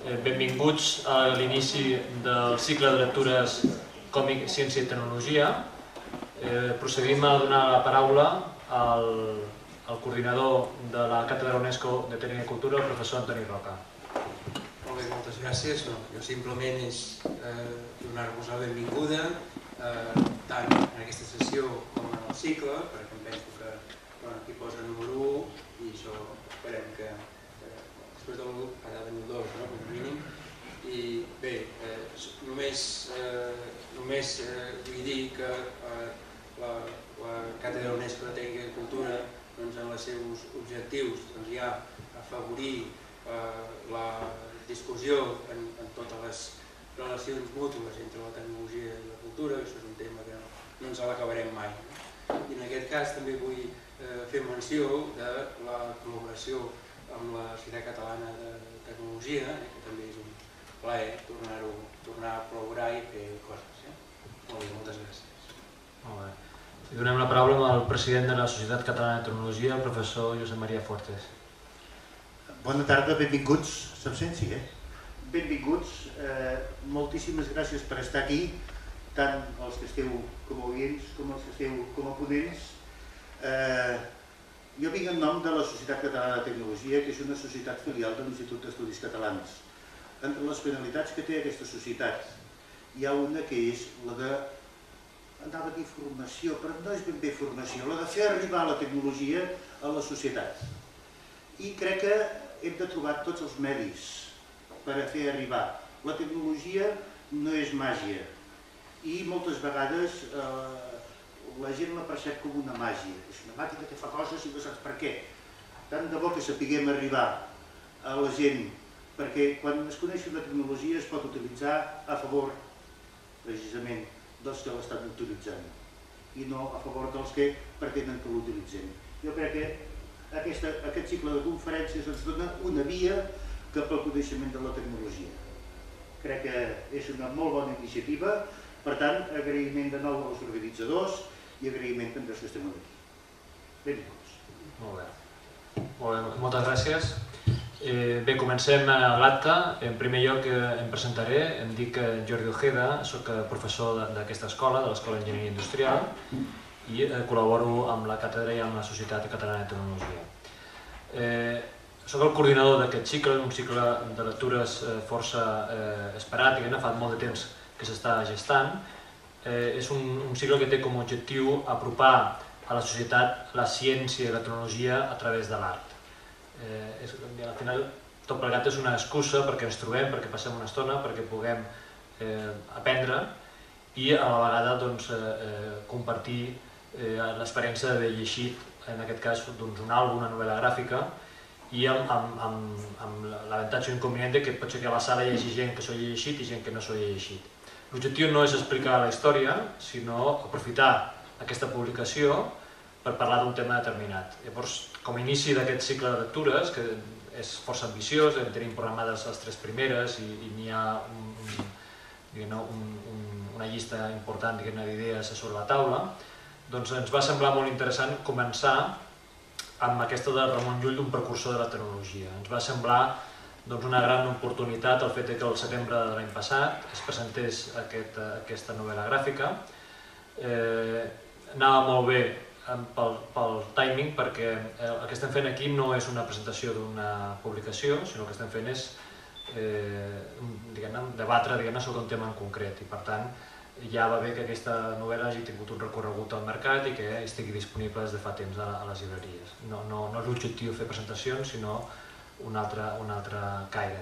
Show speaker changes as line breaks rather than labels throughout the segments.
Benvinguts a l'inici del cicle de lectures Còmic, Ciència i Tecnologia. Procedim a donar la paraula al coordinador de la Càtedra UNESCO de Tècnica i Cultura, el professor Antoni Roca.
Molt bé, moltes gràcies. Jo simplement és donar-vos la benvinguda tant en aquesta sessió com en el cicle, perquè em penso que aquí posa número 1 i això esperem que després de l'1 ha de venir el 2, com a mínim. I bé, només vull dir que la Càtedra UNESCO de Tècnica i Cultura en els seus objectius hi ha afavorir la discussió en totes les relacions mútues entre la tecnologia i la cultura, que això és un tema que no ens l'acabarem mai. I en aquest cas també vull fer menció de la col·laboració amb la Societat Catalana de Tecnologia, que també és un plaer tornar a col·laborar i fer coses. Molt bé, moltes gràcies.
Molt bé. I donem la paraula al president de la Societat Catalana de Tecnologia, el professor Josep Maria Fuertes.
Bona tarda, benvinguts. Se'm sent, sí, Benvinguts. Moltíssimes gràcies per estar aquí, tant els que esteu com a oients com els que esteu com a ponents. Jo vinc en nom de la Societat Catalana de Tecnologia, que és una societat filial de l'Institut d'Estudis Catalans. Entre les finalitats que té aquesta societat hi ha una que és la de, anava a dir formació, però no és ben bé formació, la de fer arribar la tecnologia a la societat. I crec que hem de trobar tots els medis per a fer arribar. La tecnologia no és màgia i moltes vegades la gent la percep com una màgia. És una màquina que fa coses i no saps per què. Tant de bo que sapiguem arribar a la gent, perquè quan es coneix una tecnologia es pot utilitzar a favor, precisament, dels que l'estan utilitzant i no a favor dels que pretenen que l'utilitzem. Jo crec que aquest cicle de conferències ens dona una via cap al coneixement de la tecnologia. Crec que és una molt bona iniciativa, per tant, agraïment de nou als organitzadors i agraïment també als que estem aquí. Benvinguts.
Molt bé. Moltes gràcies. Bé, comencem l'acte. En primer lloc em presentaré, em dic Jordi Ojeda, soc professor d'aquesta escola, de l'Escola d'Enginyeria Industrial, i col·laboro amb la càtedra i amb la Societat Catalana de Tecnologia. Soc el coordinador d'aquest cicle, un cicle de lectures força esperat i que fa molt de temps que s'està gestant. És un cicle que té com a objectiu apropar a la societat la ciència i la tecnologia a través de l'art. Al final, tot plegat és una excusa perquè ens trobem, perquè passem una estona, perquè puguem aprendre i a la vegada compartir l'experiència d'haver llegit, en aquest cas, un àlbum, una novel·la gràfica, i amb l'avantatge o inconvenient que pot ser que a la sala hi hagi gent que s'ho hagi llegit i gent que no s'ho hagi llegit. L'objectiu no és explicar la història, sinó aprofitar aquesta publicació per parlar d'un tema determinat. Llavors, com a inici d'aquest cicle de lectures, que és força ambiciós, tenim programades les 3 primeres i n'hi ha una llista important d'idees sobre la taula, doncs ens va semblar molt interessant començar amb aquesta de Ramon Llull d'un precursor de la tecnologia. Ens va semblar una gran oportunitat el fet que el setembre de l'any passat es presentés aquesta novel·la gràfica. Anava molt bé pel timing perquè el que estem fent aquí no és una presentació d'una publicació, sinó que estem fent és debatre sobre un tema en concret i per tant ja va bé que aquesta novel·la hagi tingut un recorregut al mercat i que estigui disponible des de fa temps a les llibreries. No és l'objectiu fer presentacions, sinó un altre caire.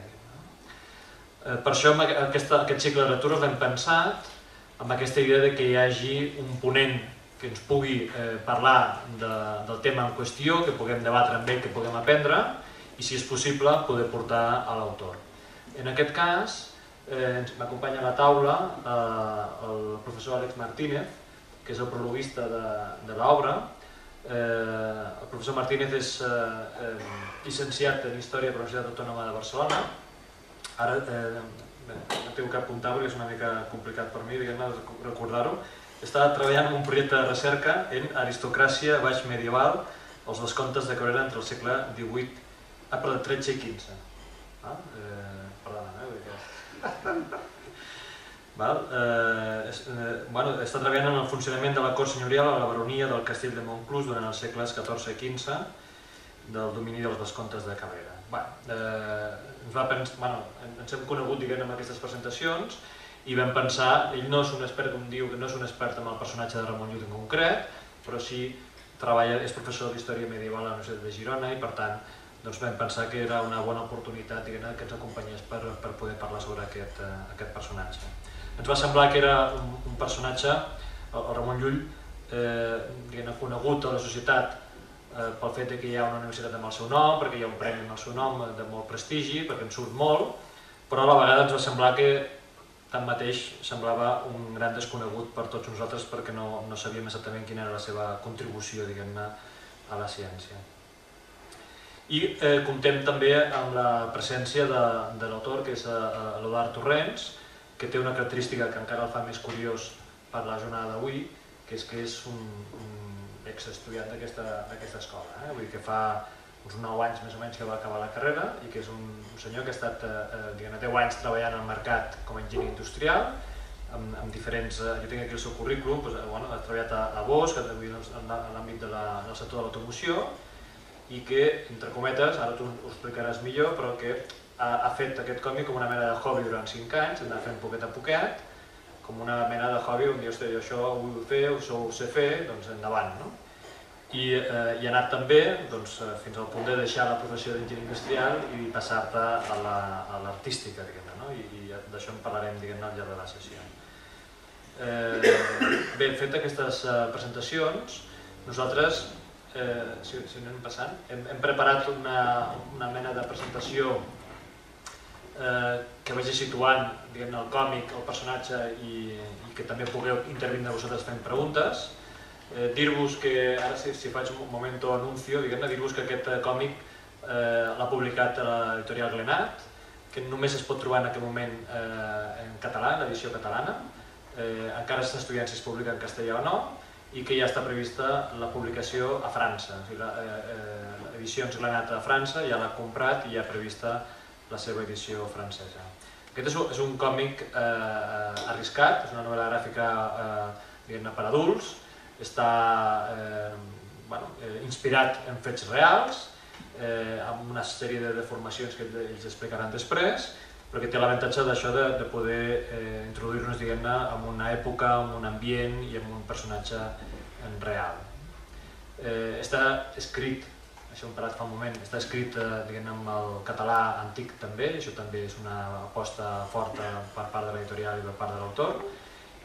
Per això aquest cicle de lectures l'hem pensat amb aquesta idea que hi hagi un ponent que ens pugui parlar del tema en qüestió, que puguem debatre amb ell, que puguem aprendre i, si és possible, poder portar a l'autor. En aquest cas, m'acompanya a la taula el professor Àlex Martínez, que és el prologuista de l'obra. El professor Martínez és llicenciat en Història per la Universitat Autònoma de Barcelona. Ara no tinc que apuntar perquè és una mica complicat per mi recordar-ho. Està treballant en un projecte de recerca en aristocràcia baix medieval, els vescomtes de Cabrera entre el segle XVIII, XIII i XV. Perdona, Està treballant en el funcionament de la cort senyorial a la baronia del castell de Montclús durant els segles XIV i XV del domini dels vescomtes de Cabrera. Ens hem conegut amb aquestes presentacions i vam pensar, ell no és un expert, com diu, no és un expert en el personatge de Ramon Llull en concret, però sí és professor d'Història Medieval a la Universitat de Girona i per tant vam pensar que era una bona oportunitat que ens acompanyés per poder parlar sobre aquest personatge. Ens va semblar que era un personatge, el Ramon Llull, conegut a la societat pel fet que hi ha una universitat amb el seu nom, perquè hi ha un premi amb el seu nom de molt prestigi, perquè en surt molt, però a la vegada ens va semblar que tanmateix semblava un gran desconegut per tots nosaltres perquè no sabíem exactament quina era la seva contribució a la ciència. I comptem també amb la presència de l'autor, que és l'Eduard Torrents, que té una característica que encara el fa més curiós per la jornada d'avui, que és un exestudiant d'aquesta escola. Vull dir que fa uns 9 anys més o menys que va acabar la carrera i que és un senyor que ha estat 10 anys treballant al mercat com a enginyer industrial amb diferents... Jo tinc aquí el seu currículum, ha treballat a Bosch, en l'àmbit del sector de l'automoció i que, entre cometes, ara tu ho explicaràs millor, però que ha fet aquest còmic com una mena de hobby durant 5 anys, anar fent poquet a poquet, com una mena de hobby on dius, jo això ho vull fer, això ho sé fer, doncs endavant. I ha anat també fins al punt de deixar la professió d'enginyer industrial i passar-te a l'artística, i d'això en parlarem al llarg de la sessió. Bé, fet aquestes presentacions, nosaltres, si anem passant, hem preparat una mena de presentació que vagi situant el còmic, el personatge i que també pugueu intervindre vosaltres fent preguntes. Dir-vos que, ara si faig un moment anuncio, dir-vos que aquest còmic l'ha publicat l'editorial Glenat, que només es pot trobar en aquest moment en català, en l'edició catalana, encara s'està estudiant si es publica en castellà o no, i que ja està prevista la publicació a França. Edicions Glenat a França ja l'ha comprat i ja ha prevista la seva edició francesa. Aquest és un còmic arriscat, és una novel·la gràfica per adults, està inspirat en fets reals, amb una sèrie de deformacions que ells explicaran després, però que té l'avantatge d'això de poder introduir-nos en una època, en un ambient i en un personatge real. Està escrit, això hem parlat fa un moment, està escrit amb el català antic també, això també és una aposta forta per part de l'editorial i per part de l'autor,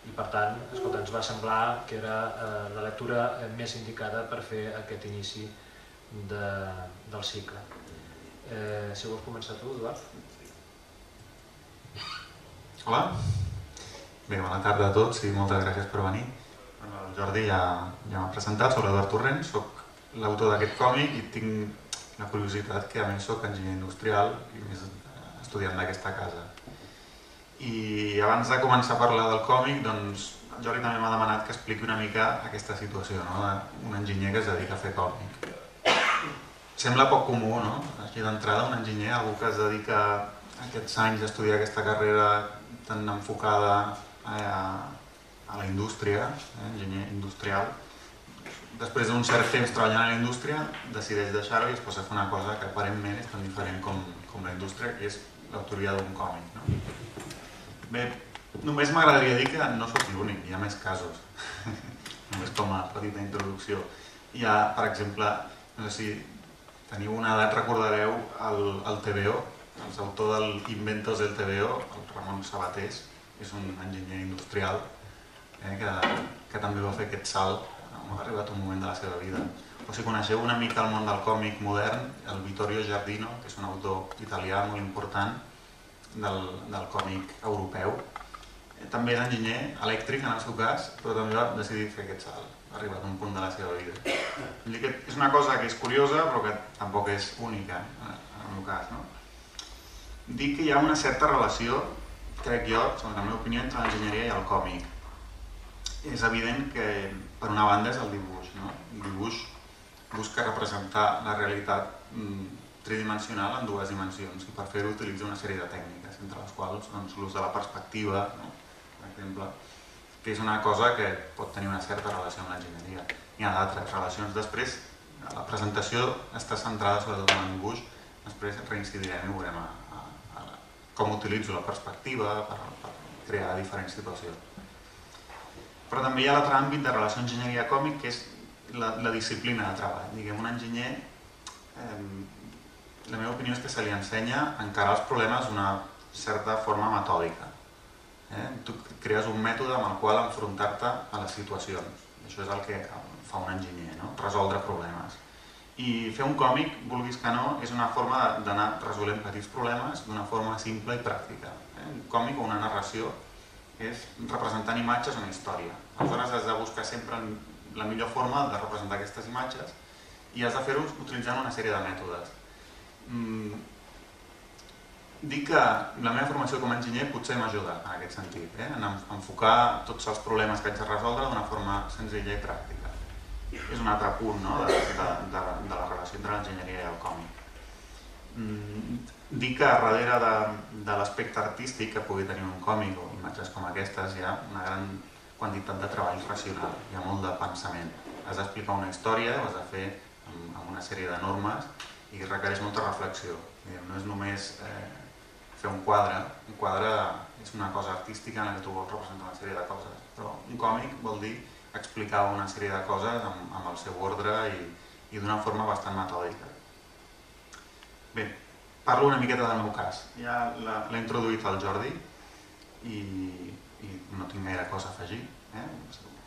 i per tant, ens va semblar que era la lectura més indicada per fer aquest inici del cicle. Si vols començar tu, Eduard.
Hola. Bé, bona tarda a tots i moltes gràcies per venir. El Jordi ja m'ha presentat, soc l'Eduard Torrents, soc l'autor d'aquest còmic i tinc la curiositat que a més soc enginyer industrial i més estudiant d'aquesta casa. I abans de començar a parlar del còmic, doncs el Jordi també m'ha demanat que expliqui una mica aquesta situació, d'un enginyer que es dedica a fer còmic. Sembla poc comú, no? Així d'entrada, un enginyer, algú que es dedica aquests anys a estudiar aquesta carrera tan enfocada a la indústria, enginyer industrial. Després d'un cert temps treballant a la indústria, decideix deixar-ho i es posa a fer una cosa que aparentment és tan diferent com la indústria, que és l'autoria d'un còmic. Bé, només m'agradaria dir que no soc l'únic, hi ha més casos, només com a petita introducció. Hi ha, per exemple, no sé si teniu una edat, recordareu el TVO, l'autor del Inventos del TVO, el Ramon Sabatés, és un enginyer industrial que també va fer aquest salt, ha arribat un moment de la seva vida. O si coneixeu una mica el món del còmic modern, el Vittorio Giardino, que és un autor italià molt important del còmic europeu. També és enginyer elèctric en el seu cas, però també va decidir fer aquest salt, ha arribat a un punt de la seva vida. És una cosa que és curiosa, però que tampoc és única en el meu cas. Dic que hi ha una certa relació, crec jo, segons la meva opinió, entre l'enginyeria i el còmic. És evident que, per una banda, és el dibuix. El dibuix busca representar la realitat tridimensional en 2 dimensions i per fer-ho utilitza una sèrie de tècniques, entre les quals l'ús de la perspectiva, per exemple, que és una cosa que pot tenir una certa relació amb l'enginyeria. N'hi ha d'altres relacions. Després, la presentació està centrada sobretot en el dibuix, després reincidirem i veurem com utilitzo la perspectiva per crear diferents situacions. Però també hi ha l'altre àmbit de relació enginyeria còmic, que és la disciplina de treball. Diguem, un enginyer, la meva opinió és que se li ensenya a encarar els problemes d'una certa forma metòdica. Tu crees un mètode amb el qual enfrontar-te a les situacions. Això és el que fa un enginyer, no? Resoldre problemes. I fer un còmic, vulguis que no, és una forma d'anar resolent petits problemes d'una forma simple i pràctica. Un còmic o una narració és representant imatges una història. Aleshores has de buscar sempre la millor forma de representar aquestes imatges i has de fer-ho utilitzant una sèrie de mètodes. Dic que la meva formació com a enginyer potser m'ajuda en aquest sentit, en enfocar tots els problemes que haig de resoldre d'una forma senzilla i pràctica. És un altre punt de la relació entre l'enginyeria i el còmic. Dic que darrere de l'aspecte artístic que pugui tenir un còmic o imatges com aquestes hi ha una gran quantitat de treball racional, hi ha molt de pensament. Has d'explicar una història, ho has de fer amb una sèrie de normes i requereix molta reflexió. No és només fer un quadre és una cosa artística en la que tu vols representar una sèrie de coses, però un còmic vol dir explicar una sèrie de coses amb el seu ordre i d'una forma bastant metòdica. Bé, parlo una miqueta del meu cas. Ja l'he introduït el Jordi i no tinc gaire cosa a afegir.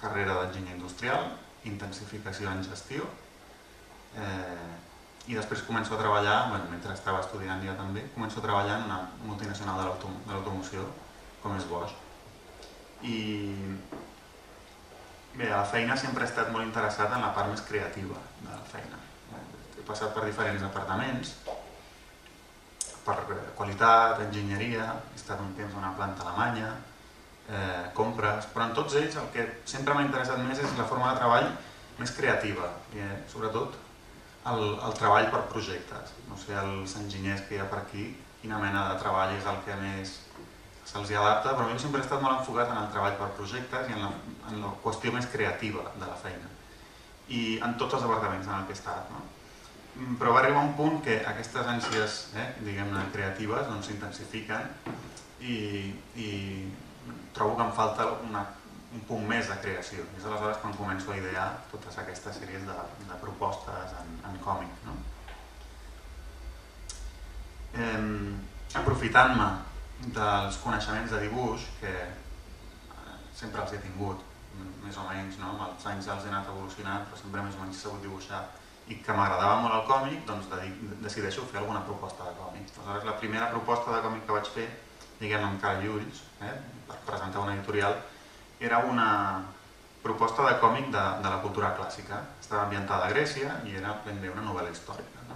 Carrera d'enginyer industrial, intensificació en gestió i després començo a treballar, mentre estava estudiant ja també, començo a treballar en una multinacional de l'automoció com és Bosch. I bé, a la feina sempre he estat molt interessat en la part més creativa de la feina. He passat per diferents departaments, per qualitat, enginyeria, he estat un temps a una planta alemanya, compres, però en tots ells el que sempre m'ha interessat més és la forma de treball més creativa, sobretot el treball per projectes. No sé, els enginyers que hi ha per aquí, quina mena de treball és el que més se'ls adapta, però jo sempre he estat molt enfocat en el treball per projectes i en la qüestió més creativa de la feina. I en tots els departaments en què he estat. Però va arribar un punt que aquestes ànsies, diguem-ne, creatives s'intensifiquen i trobo que em falta un punt més de creació. És aleshores quan començo a idear totes aquestes sèries de propostes en còmic. Aprofitant-me dels coneixements de dibuix, que sempre els he tingut, més o menys, amb els anys els he anat evolucionant, però sempre més o menys he sabut dibuixar, i que m'agradava molt el còmic, doncs decideixo fer alguna proposta de còmic. Aleshores, la primera proposta de còmic que vaig fer, diguem amb cara i ulls, per presentar una editorial, era una proposta de còmic de la cultura clàssica. Estava ambientada a Grècia i era ben bé una novel·la històrica.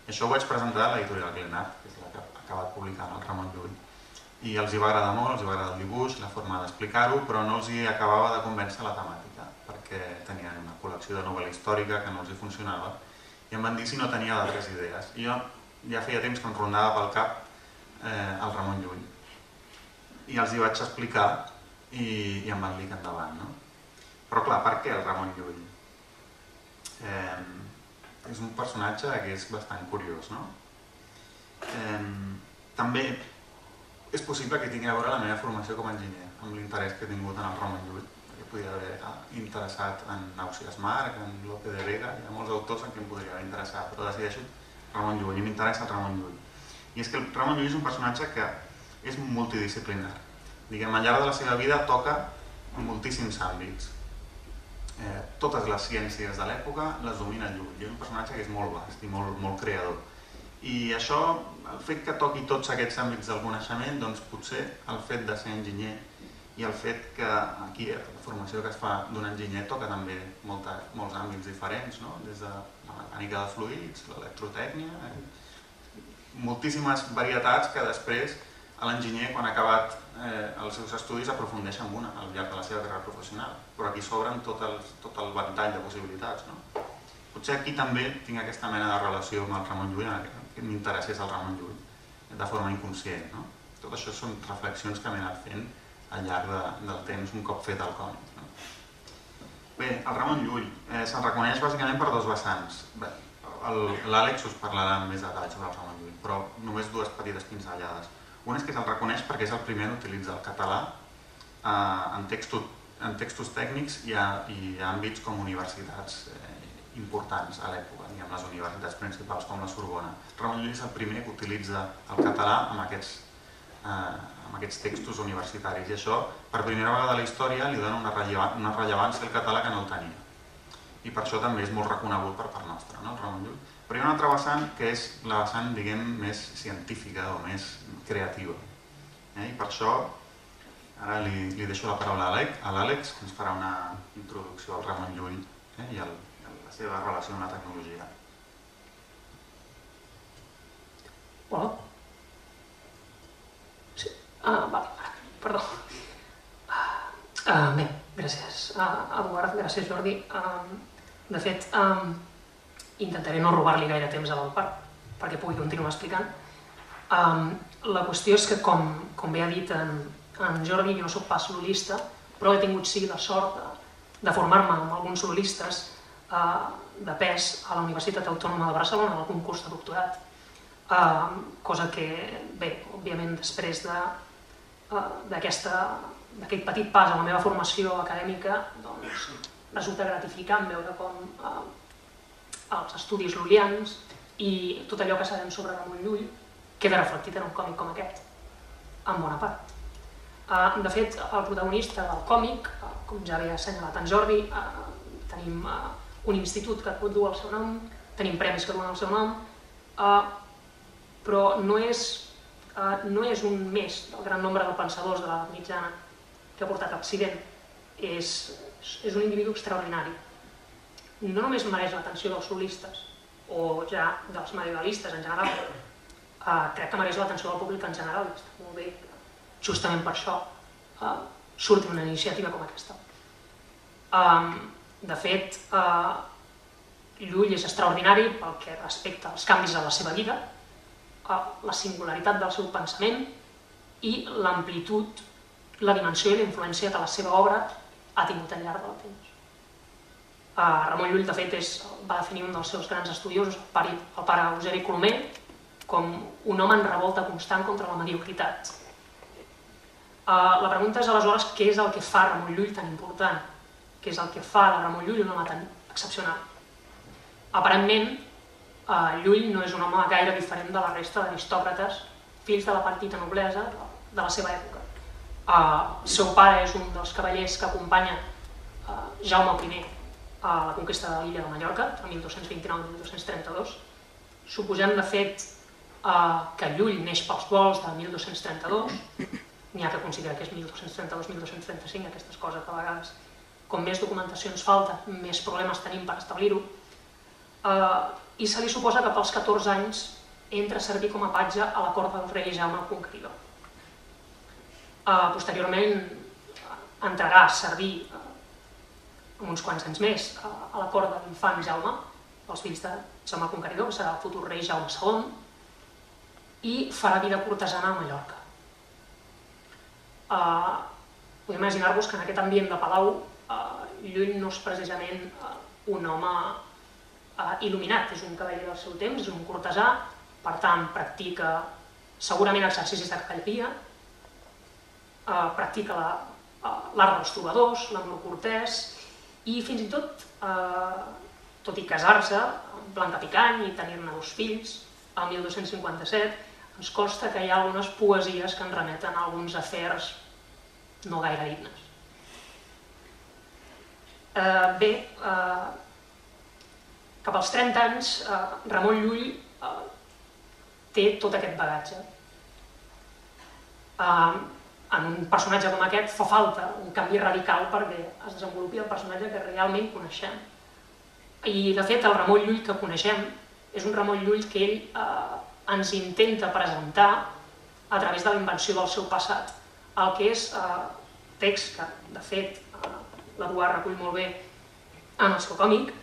I això ho vaig presentar a l'editorial Glenart, que és la que ha acabat publicant el Ramon Llull. I els hi va agradar molt, els hi va agradar el dibuix, la forma d'explicar-ho, però no els hi acabava de convèncer la temàtica, perquè tenien una col·lecció de novel·la històrica que no els hi funcionava, i em van dir si no tenia d'altres idees. I jo ja feia temps que em rondava pel cap el Ramon Llull. I els hi vaig explicar i em van dir que endavant. Però clar, per què el Ramon Llull? És un personatge que és bastant curiós. També és possible que tingui a veure la meva formació com a enginyer, amb l'interès que he tingut en el Ramon Llull, que podia haver interessat en Ausiàs Marc, en Lope de Vega, hi ha molts autors en què em podria haver interessat, però decideixo Ramon Llull i m'interessa el Ramon Llull. I és que el Ramon Llull és un personatge que és multidisciplinar. Diguem, al llarg de la seva vida toca moltíssims àmbits. Totes les ciències de l'època les domina Llull. És un personatge que és molt vast i molt creador. I això, el fet que toqui tots aquests àmbits del coneixement, doncs potser el fet de ser enginyer i el fet que aquí la formació que es fa d'un enginyer toca també molts àmbits diferents, des de la mecànica de fluids, l'electrotècnia, moltíssimes varietats que després l'enginyer, quan ha acabat els seus estudis, aprofundeix en una al llarg de la seva carrera professional, però aquí s'obren tot el ventall de possibilitats. Potser aquí també tinc aquesta mena de relació amb el Ramon Llull, que m'interessés el Ramon Llull, de forma inconscient. Tot això són reflexions que m'he anat fent al llarg del temps un cop fet el còmic. Bé, el Ramon Llull se'n reconeix bàsicament per dos vessants. L'Àlex us parlarà amb més detalls sobre el Ramon Llull, però només dues petites pinzellades. Una és que se'l reconeix perquè és el primer en utilitzar el català en textos tècnics i àmbits com universitats importants a l'època, diguem, les universitats principals com la Sorbona. Ramon Llull és el primer que utilitza el català amb aquests textos universitaris i això, per primera vegada a la història, li dona una rellevància al català que no el tenia. I per això també és molt reconegut per part nostra, el Ramon Llull. Però hi ha una altra vessant que és la vessant, diguem, més científica o més creativa. I per això ara li deixo la paraula a l'Àlex, que ens farà una introducció al Ramon Llull i a la seva relació amb la tecnologia.
Hola. Sí, perdó. Bé, gràcies Eduard, gràcies Jordi. De fet, intentaré no robar-li gaire temps a l'Alpar perquè pugui continuar explicant. La qüestió és que, com bé ha dit en Jordi, jo no soc pas solista, però he tingut sí la sort de formar-me amb alguns solistes de pes a la Universitat Autònoma de Barcelona en algun curs de doctorat, cosa que, bé, òbviament després d'aquest petit pas a la meva formació acadèmica, doncs resulta gratificant veure com els estudis lullians i tot allò que sabem sobre Ramon Llull queda reflectit en un còmic com aquest, en bona part. De fet, el protagonista del còmic, com ja havia assenyalat en Jordi, tenim un institut que dur el seu nom, tenim premis que duen el seu nom, però no és un més del gran nombre de pensadors de l'edat mitjana que ha portat a l'accident, és un individu extraordinari. No només mereix l'atenció dels solistes o ja dels medievalistes en general, crec que mereix l'atenció del públic en general, i està molt bé, justament per això surti una iniciativa com aquesta. De fet, Llull és extraordinari pel que respecta als canvis a la seva vida, la singularitat del seu pensament i l'amplitud, la dimensió i la influència que la seva obra ha tingut al llarg del temps. Ramon Llull, de fet, va definir un dels seus grans estudiosos, el pare Eusebi Colomer, com un home en revolta constant contra la mediocritat. La pregunta és aleshores què és el que fa Ramon Llull tan important, què és el que fa de Ramon Llull un home tan excepcional. Aparentment, Llull no és un home gaire diferent de la resta d'aristòcrates, fills de la petita noblesa de la seva època. El seu pare és un dels cavallers que acompanya Jaume I a la conquesta de l'illa de Mallorca, entre 1229 i 1232. Suposem, de fet, que Llull neix pels vols de 1232, n'hi ha que considera que és 1232-1235, aquestes coses de vegades, com més documentació ens falta, més problemes tenim per establir-ho, i se li suposa que pels 14 anys entra a servir com a patge a la cort del rei Jaume el Conqueridor. Posteriorment entrarà a servir uns quants anys més a la cort de l'infant Jaume, els fills de Jaume el Conqueridor, que serà el futur rei Jaume II, i farà vida cortesana a Mallorca. Podem imaginar-vos que en aquest ambient de palau Llull no és precisament un home il·luminat, és un cavaller del seu temps, és un cortesà, per tant practica segurament exercicis de cavalleria, practica l'art dels trobadors, l'amor cortès, i fins i tot i casar-se amb Blanca Picany i tenir-ne 2 fills, el 1257 ens consta que hi ha algunes poesies que ens remeten a alguns afers no gaire dignes. Bé, cap als 30 anys, Ramon Llull té tot aquest bagatge. En un personatge com aquest fa falta un canvi radical perquè es desenvolupi el personatge que realment coneixem. I, de fet, el Ramon Llull que coneixem és un Ramon Llull que ell ens intenta presentar a través de la invenció del seu passat. El que és text que, de fet, l'Eduard recull molt bé en el seu còmic,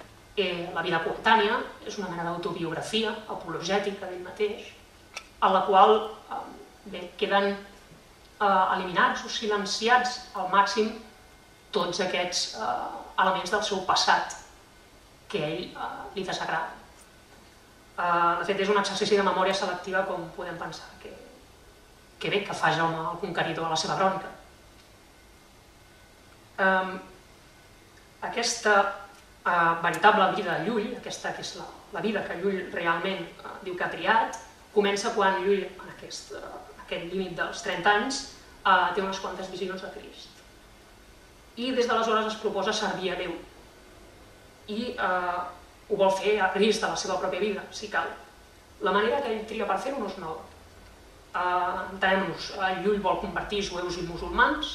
La vida coetània, és una mena d'autobiografia apologètica d'ell mateix, en la qual queden eliminats o silenciats al màxim tots aquests elements del seu passat que a ell li desagrada. De fet, és un exercici de memòria selectiva, com podem pensar que bé que fa Jaume el Conqueridor a la seva crònica. Aquesta veritable vida de Llull, aquesta que és la vida que Llull realment diu que ha triat, comença quan Llull, en aquest límit dels 30 anys, té unes quantes visions de Crist. I des d'aleshores es proposa servir a Déu. I ho vol fer a risc de la seva pròpia vida, si cal. La manera que ell tria per fer-ho no és nova. Entenem-nos, Llull vol convertir jueus i musulmans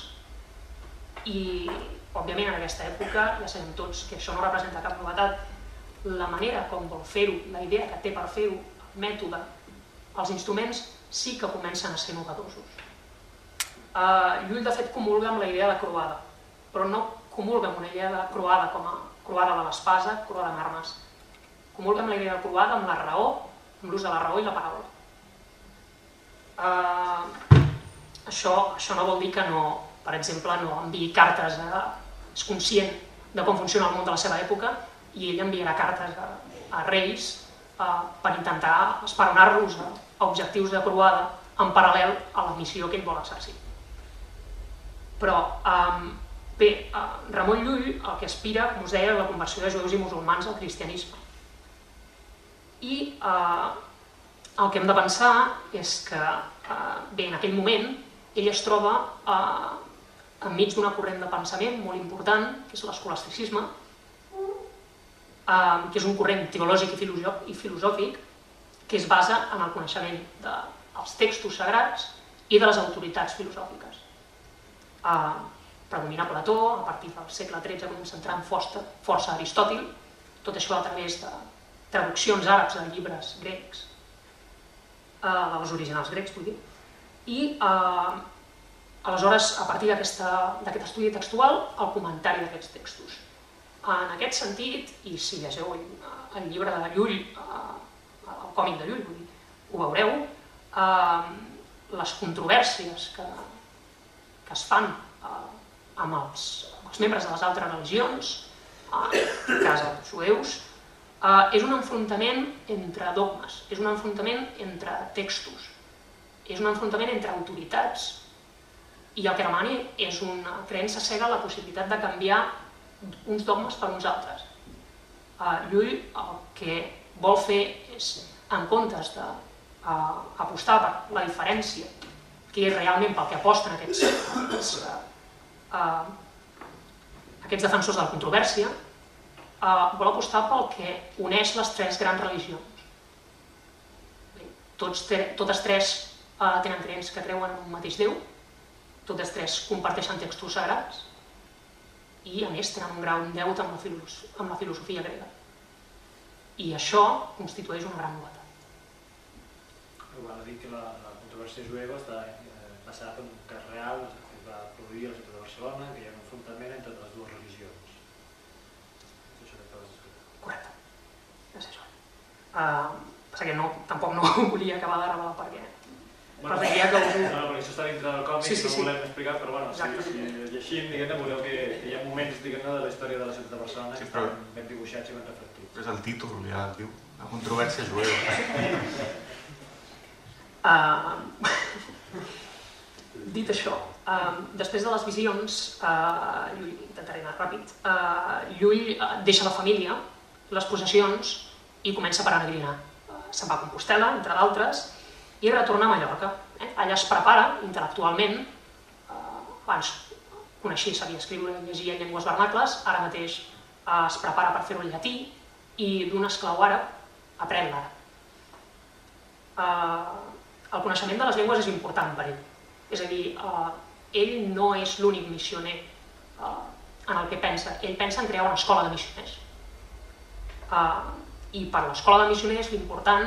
i, òbviament, en aquesta època ja sabem tots que això no representa cap novetat. La manera com vol fer-ho, la idea que té per fer-ho, el mètode, els instruments, sí que comencen a ser novedosos. Llull, de fet, comulga amb la idea de croada, però no comulga amb una idea de croada com a croada de l'espasa, croada amb armes. Comulga amb la idea de croada amb la raó, amb l'ús de la raó i la paraula. Això no vol dir que no, per exemple, no enviï cartes, és conscient de com funciona el món de la seva època i ell enviarà cartes a reis per intentar esperonar-los a objectius de croada en paral·lel a la missió que ell vol exercir. Però, bé, Ramon Llull el que aspira, com us deia, és la conversió de jueus i musulmans al cristianisme. I el que hem de pensar és que, bé, en aquell moment, ell es troba enmig d'una corrent de pensament molt important, que és l'escolasticisme, que és un corrent teològic i filosòfic que es basa en el coneixement dels textos sagrats i de les autoritats filosòfiques. Predomina Plató, a partir del segle XIII comença a entrar en força Aristòtil, tot això a través de traduccions àrabs de llibres grecs, dels originals grecs, vull dir, i aleshores, a partir d'aquest estudi textual, el comentari d'aquests textos. En aquest sentit, i si llegeu el llibre de Llull, el còmic de Llull, ho veureu, les controvèrsies que es fan amb els membres de les altres religions, en aquest cas els jueus, és un enfrontament entre dogmes, és un enfrontament entre textos, és un enfrontament entre autoritats i el que demani és una creença cega en la possibilitat de canviar uns dogmes per uns altres. Llull el que vol fer és, en comptes d'apostar per la diferència, que és realment pel que aposten aquests defensors de la controvèrsia, vol apostar pel que uneix les tres grans religions. Totes tres tenen creences que creuen en un mateix Déu, totes tres comparteixen textos sagrats i, a més, tenen un grau de deute amb la filosofia grega. I això constitueix una gran novetat.
Val a dir que la controvèrsia jueva està basada en un cas real que es va produir a la ciutat de Barcelona, que hi ha un enfrontament entre les dues religions. És això que acabes d'explicar.
Correcte. És això. Passa que tampoc no ho volia acabar de revelar perquè preferiria que algú...
No, perquè això està dintre del còmic i no ho volem explicar, però bueno, si llegim, veureu que hi ha moments de la història de la ciutat de Barcelona que estan ben dibuixats i ben reflectits.
És el títol, ja el diu, la controvèrsia jueva.
Dit això, després de les visions, Llull, intentaré anar ràpid, Llull deixa la família, les possessions i comença a peregrinar. Se'n va a Compostela, entre d'altres, i retorna a Mallorca. Allà es prepara intel·lectualment, abans coneixia, sabia escriure i llegir en llengües vernacles, ara mateix es prepara per fer-ho en llatí i d'un esclau àrab aprèn l'àrab. El coneixement de les llengües és important per ell. És a dir, ell no és l'únic missioner en el que pensa. Ell pensa en crear una escola de missioners. I per l'escola de missioners l'important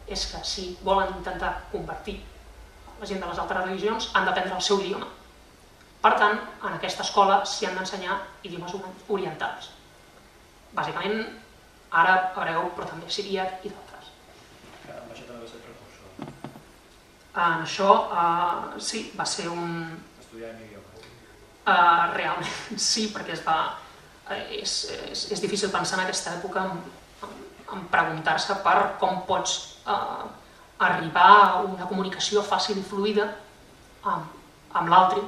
és que si volen intentar convertir la gent de les altres religions han d'aprendre el seu idioma. Per tant, en aquesta escola s'hi han d'ensenyar idiomes orientals. Bàsicament àrab, hebreu, però també siríac i d'altres.
Amb això també va ser precursor.
En això, sí, va ser un...
Estudiar en idioma.
Realment sí, perquè és difícil pensar en aquesta època en preguntar-se per com pots arribar a una comunicació fàcil i fluida amb l'altre,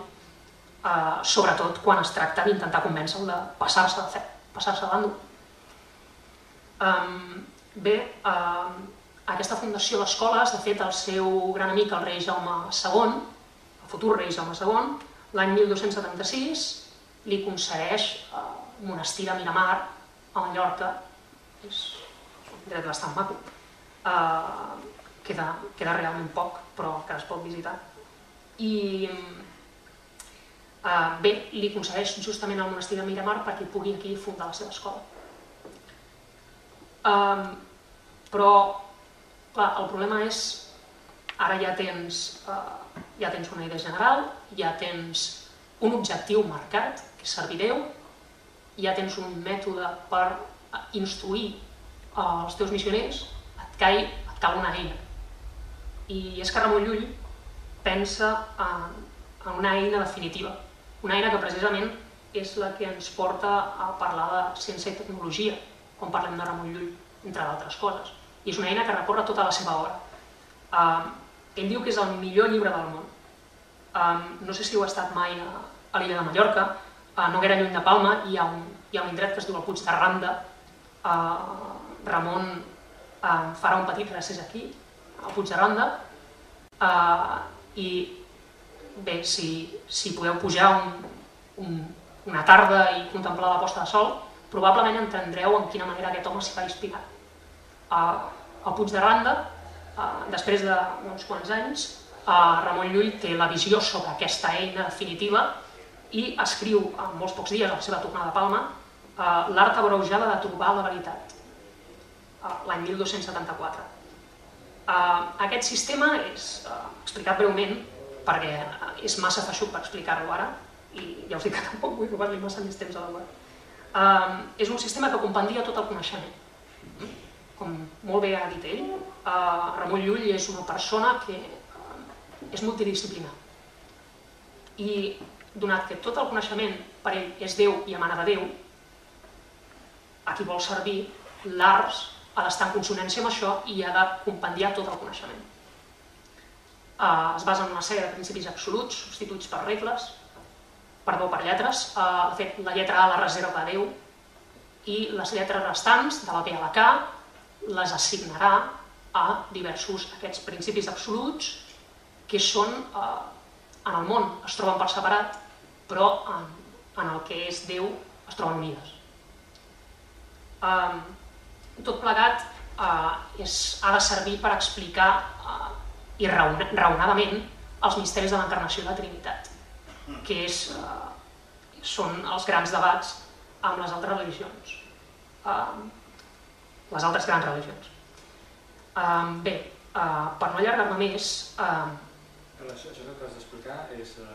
sobretot quan es tracta d'intentar convèncer-lo de passar-se de fe, passar-se de bàndol. Bé, aquesta fundació d'escoles, de fet, el seu gran amic, el rei Jaume II, el futur rei Jaume II, l'any 1276 li concedeix un monestir de Miramar a Mallorca, és un indret bastant maco, queda realment poc, però que es pot visitar. I bé, li concedeix justament el monestir de Miramar perquè pugui aquí fundar la seva escola. Però, clar, el problema és, ara ja tens una idea general, ja tens un objectiu marcat, que és servir Déu, ja tens un mètode per instruir els teus missioners, et cal una eina. I és que Ramon Llull pensa en una eina definitiva, una eina que precisament és la que ens porta a parlar de ciència i tecnologia, quan parlem de Ramon Llull, entre d'altres coses. I és una eina que recorre tota la seva obra. Ell diu que és el millor llibre del món. No sé si heu estat mai a l'illa de Mallorca, no gaire lluny de Palma, hi ha un indret que es diu el Puig de Randa. Ramon farà un petit recés aquí, al Puig de Randa, i bé, si podeu pujar una tarda i contemplar la posta de sol, probablement entendreu en quina manera aquest home s'hi va inspirar. Al Puig de Randa, després d'uns quants anys, Ramon Llull té la visió sobre aquesta eina definitiva i escriu en molts pocs dies, a la seva tornada a Palma, l'art abreujada de trobar la veritat, l'any 1274. Aquest sistema és explicat breument perquè és massa feixuc per explicar-lo ara i ja us dic que tampoc vull robar-li massa més temps a la web. És un sistema que compendia tot el coneixement. Com molt bé ha dit ell, Ramon Llull és una persona que és multidisciplinar. I donat que tot el coneixement per ell és Déu i emana de Déu, a qui vol servir, l'art ha d'estar en consonància amb això i ha de compendiar tot el coneixement. Es basa en una sèrie de principis absoluts, substituïts per regles, per lletres. De fet, la lletra A la reserva a Déu i les lletres restants, de la B a la K, les assignarà a diversos aquests principis absoluts que són, en el món es troben per separat, però en el que és Déu es troben unides. Tot plegat ha de servir per explicar i raonadament els misteris de l'encarnació i la Trinitat, que són els grans debats amb les altres religions, les altres grans religions. Bé, per no allargar-me més...
Això que has d'explicar és el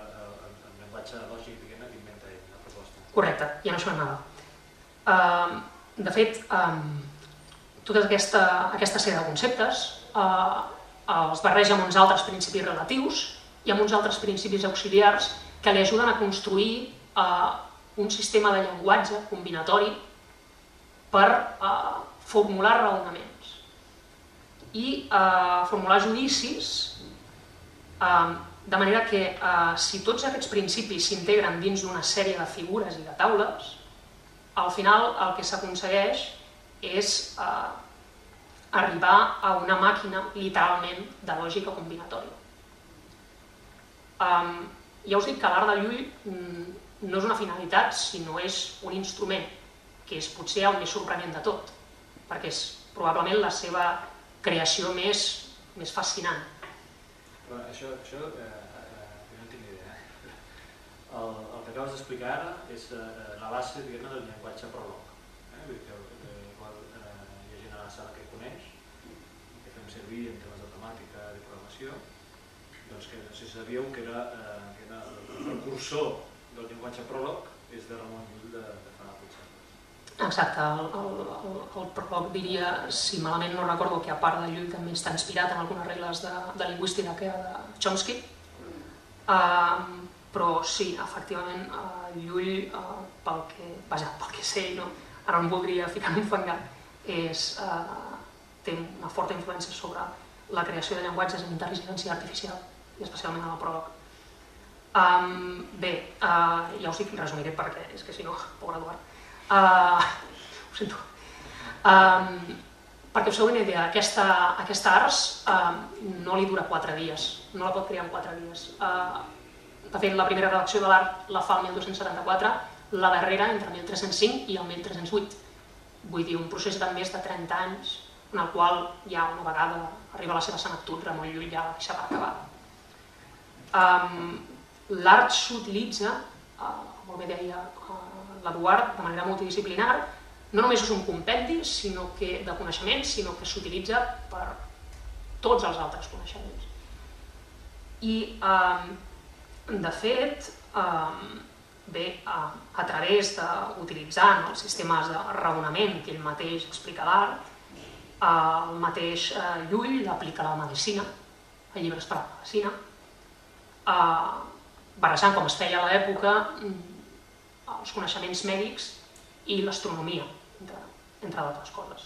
llenguatge lògic, diguem-ne, que inventa ell, la proposta.
Correcte, ja no sona nada. De fet, tota aquesta sèrie de conceptes els barreja amb uns altres principis relatius i amb uns altres principis auxiliars que li ajuden a construir un sistema de llenguatge combinatori per formular raonaments i formular judicis, de manera que si tots aquests principis s'integren dins d'una sèrie de figures i de taules, al final el que s'aconsegueix és arribar a una màquina, literalment, de lògica combinatòria. Ja us dic que l'art de Llull no és una finalitat, sinó és un instrument, que és potser el més sorprenent de tot, perquè és probablement la seva creació més fascinant.
Però això jo no tinc ni idea. El que acabes d'explicar ara és la base, diguem-ne, del llenguatge pròleg. Igual hi ha gent a la sala que coneix, que fem servir en temes d'automàtica, de programació, doncs que no sé si sabíeu que era el precursor del llenguatge pròleg és de Ramon Llull de fa pocs anys.
Exacte, el pròleg diria, si malament no recordo, que a part de Llull també està inspirat en algunes regles de lingüística de Chomsky, però sí, efectivament, Llull, pel que sé, ara no em voldria ficar en un fangar, té una forta influència sobre la creació de llenguatges en intel·ligència artificial, i especialment en el pròleg. Bé, ja us dic, resumiré perquè és que si no, pobre Eduard. Ho sento. Perquè us feu una idea, aquesta ars no li dura 4 dies, no la pot crear en 4 dies. De fet, la primera redacció de l'art la fa el 1274, la darrera entre el 1305 i el 1308. Vull dir, un procés de més de 30 anys, en el qual ja una vegada arriba a la seva senectut, Ramon Llull ja la deixa per acabar. L'art s'utilitza, molt bé deia l'Eduard, de manera multidisciplinar, no només és un compendi de coneixements, sinó que s'utilitza per tots els altres coneixements. I, de fet, a través d'utilitzar els sistemes de raonament que ell mateix explica l'art, el mateix Llull l'aplica a la medicina, a llibres per a la medicina, barrejant, com es feia a l'època, els coneixements mèdics i l'astronomia, entre d'altres coses.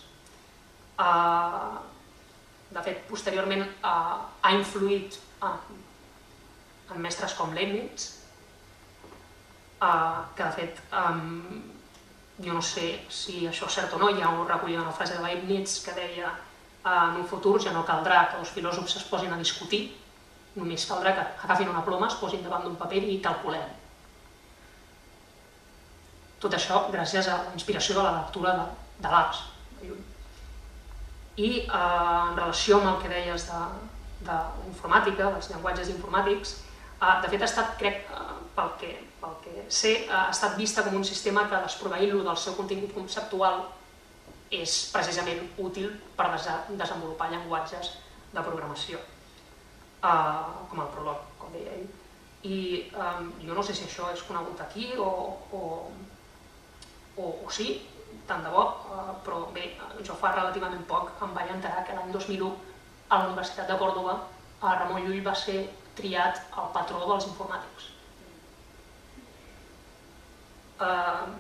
De fet, posteriorment ha influït en mestres com Leibniz, que de fet, jo no sé si això és cert o no, hi ha un recollit una frase de Leibniz que deia en un futur ja no caldrà que els filòsofs es posin a discutir, només caldrà que agafin una ploma, es posin davant d'un paper i calculem. Tot això gràcies a la inspiració de la lectura de l'art. I en relació amb el que deies de la informàtica, dels llenguatges informàtics, de fet ha estat, crec, pel que sé, ha estat vista com un sistema que, desproveint-lo del seu contingut conceptual, és precisament útil per desenvolupar llenguatges de programació, com el Prolog, com deia ell. I jo no sé si això és conegut aquí o sí, tant de bo, però bé, jo fa relativament poc em vaig enterar que l'any 2001 a la Universitat de Còrdova Ramon Llull va ser triat el patró dels informàtics.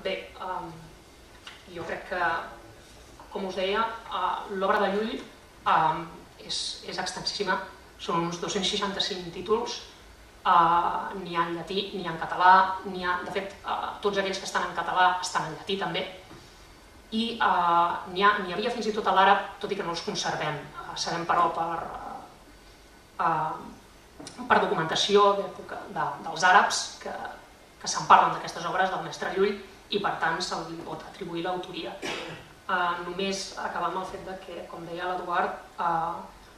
Bé, jo crec que, com us deia, l'obra de Llull és extensíssima, són uns 265 títols, n'hi ha en llatí, n'hi ha en català, de fet, tots aquells que estan en català estan en llatí també, i n'hi havia fins i tot a l'àrab, tot i que no els conservem. Sabem, però, per documentació dels àrabs que se'n parlen d'aquestes obres del mestre Llull i, per tant, se li pot atribuir l'autoria. Només acabar amb el fet que, com deia l'Eduard,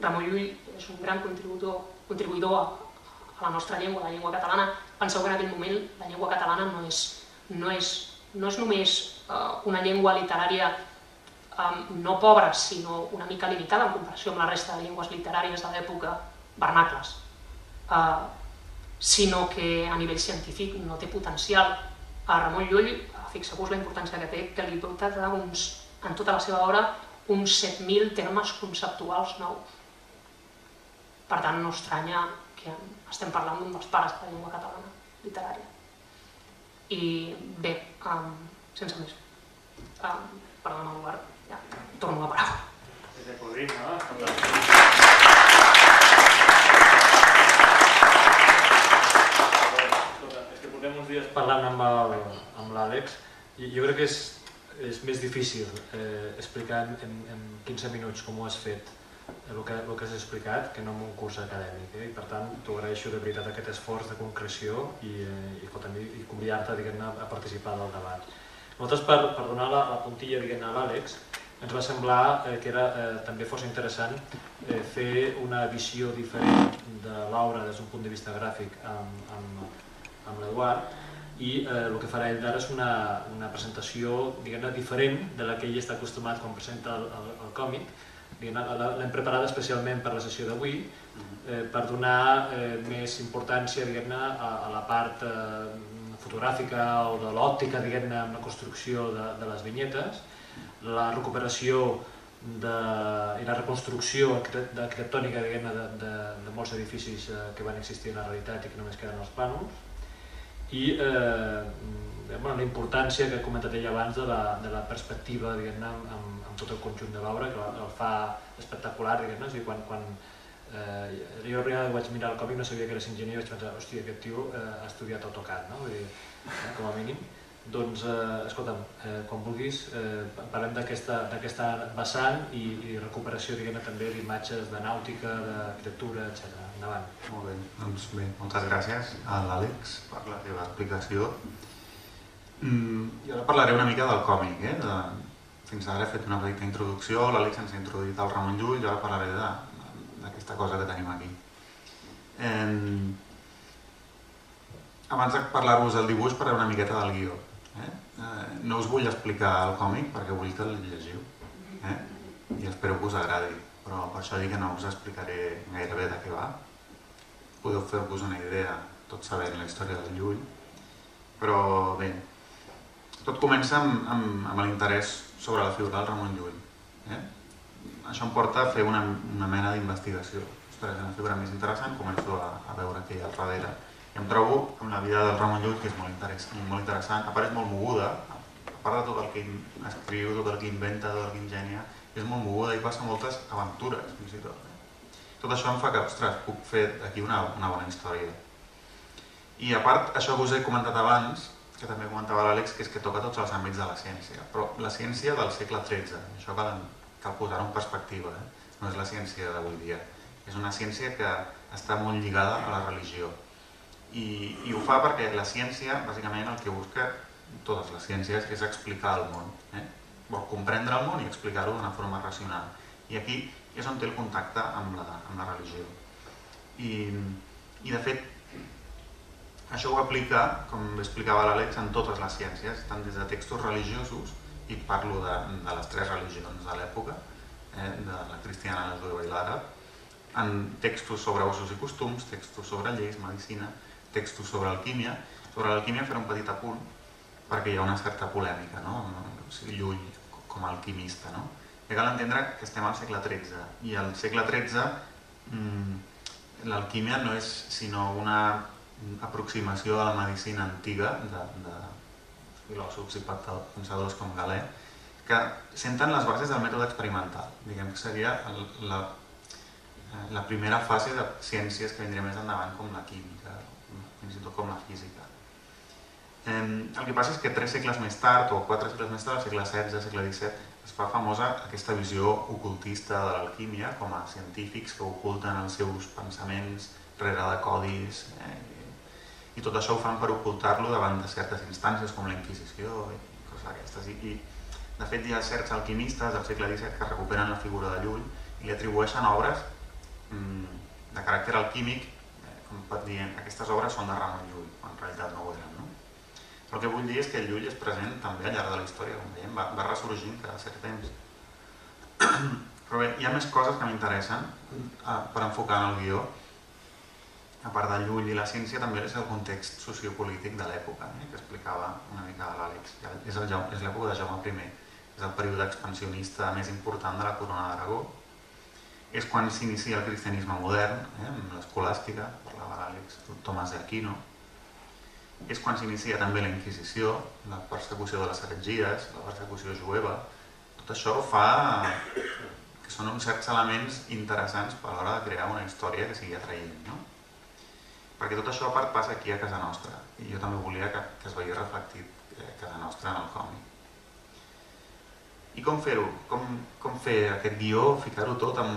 Ramon Llull és un gran contribuïdor a la nostra llengua, la llengua catalana. Penseu que en aquell moment la llengua catalana no és només una llengua literària no pobra, sinó una mica limitada en comparació amb la resta de llengües literàries de l'època, vernacles, sinó que a nivell científic no té potencial. A Ramon Llull, fixeu-vos la importància que té, que li dota en tota la seva obra uns 7.000 termes conceptuals nous. Per tant, no estranya que estem parlant d'un dels pares de la llengua catalana literària. I bé, sense més, perdona, Eduard, ja torno la paraula.
Desde Podrim, no? És que portem uns dies parlant amb l'Àlex i jo crec que és més difícil explicar en 15 minuts com ho has fet el que has explicat que no en un curs acadèmic, i per tant t'ho agraeixo de veritat aquest esforç de concreció i convidar-te a participar del debat. Nosaltres, per donar la puntilla a l'Àlex, ens va semblar que era també força interessant fer una visió diferent de l'obra des d'un punt de vista gràfic amb l'Eduard, i el que farà ell d'ara és una presentació diferent de la que ell està acostumat quan presenta el còmic. L'hem preparada especialment per la sessió d'avui per donar més importància a la part fotogràfica o de l'òptica, diguem-ne, amb la construcció de les vinyetes, la recuperació i la reconstrucció arquitectònica, diguem-ne, de molts edificis que van existir en la realitat i que només queden els plànols, i la importància que he comentat ell abans de la perspectiva, diguem-ne, amb tot el conjunt de l'obra, que el fa espectacular, diguem-ne. O sigui, quan jo la primera vegada que vaig mirar el còmic no sabia que eres enginyer i vaig pensar, hòstia, aquest tio ha estudiat AutoCAD, no? Vull dir, com a mínim. Doncs, escolta'm, quan vulguis, parlem d'aquesta vessant i recuperació, diguem-ne, també d'imatges de nàutica, d'arquitectura, etc. Endavant.
Molt bé, doncs bé, moltes gràcies a l'Àlex per la teva explicació. Jo ara parlaré una mica del còmic, fins ara he fet una petita introducció, l'Àlex ens ha introduït el Ramon Llull, jo ara parlaré d'aquesta cosa que tenim aquí. Abans de parlar-vos del dibuix, parlaré una miqueta del guió. No us vull explicar el còmic perquè vull que el llegiu i espero que us agradi, però per això dic que no us explicaré gairebé de què va. Podeu fer-vos una idea tot sabent la història del Llull, però bé, tot comença amb l'interès sobre la figura del Ramon Llull. Això em porta a fer una mena d'investigació. Ostres, és una figura més interessant, començo a veure què hi ha al darrere. I em trobo amb la vida del Ramon Llull, que és molt interessant, a part és molt moguda, a part de tot el que escriu, tot el que inventa, tot el que ingenia, és molt moguda i passa moltes aventures, fins i tot. Tot això em fa que, ostres, puc fer d'aquí una bona història. I a part, això que us he comentat abans, que també comentava l'Àlex, que és que toca tots els àmbits de la ciència, però la ciència del segle XIII, això cal posar-ho en perspectiva, no és la ciència d'avui dia, és una ciència que està molt lligada a la religió. I ho fa perquè la ciència, bàsicament, el que busca, totes les ciències, és explicar el món. Vol comprendre el món i explicar-ho d'una forma racional. I aquí és on té el contacte amb la religió. I de fet, això ho aplica, com explicava l'Àlex, en totes les ciències, tant des de textos religiosos, i parlo de les tres religions de l'època, de la cristiana, la jueva i l'àrab, en textos sobre usos i costums, textos sobre lleis, medicina, textos sobre alquímia. Sobre l'alquímia faré un petit apunt, perquè hi ha una certa polèmica, Llull com a alquimista. Cal entendre que estem al segle XIII, i al segle XIII l'alquímia no és sinó una aproximació a la medicina antiga de filòsofs i pensadors com Galè, que senten les bases del mètode experimental. Diguem que seria la primera fase de ciències que vindria més endavant, com la química, fins i tot com la física. El que passa és que 3 segles més tard, o 4 segles més tard, al segle XVI, segle XVII, es fa famosa aquesta visió ocultista de l'alquímia, com a científics que oculten els seus pensaments rere de codis, i tot això ho fan per ocultar-lo davant de certes instàncies com la Inquisició i coses d'aquestes. I de fet hi ha certs alquimistes del segle XVII que recuperen la figura de Llull i li atribueixen obres de caràcter alquímic, com pot dir, aquestes obres són de Ramon Llull, quan en realitat no ho eren. Però el que vull dir és que el Llull és present també al llarg de la història, com veiem, va ressorgint cada cert temps. Però bé, hi ha més coses que m'interessen per enfocar en el guió. A part del Llull i la ciència, també és el context sociopolític de l'època, que explicava una mica l'Àlex. És l'època de Jaume I, és el període expansionista més important de la corona d'Aragó. És quan s'inicia el cristianisme modern, amb l'escolàstica, parlava l'Àlex, Tomàs d'Aquino. És quan s'inicia també la Inquisició, la persecució de les heretgies, la persecució jueva. Tot això fa que són uns certs elements interessants a l'hora de crear una història que sigui atraient. Perquè tot això a part passa aquí a casa nostra, i jo també volia que es veiés reflectit a casa nostra en el còmic. I com fer-ho? Com fer aquest guió, ficar-ho tot en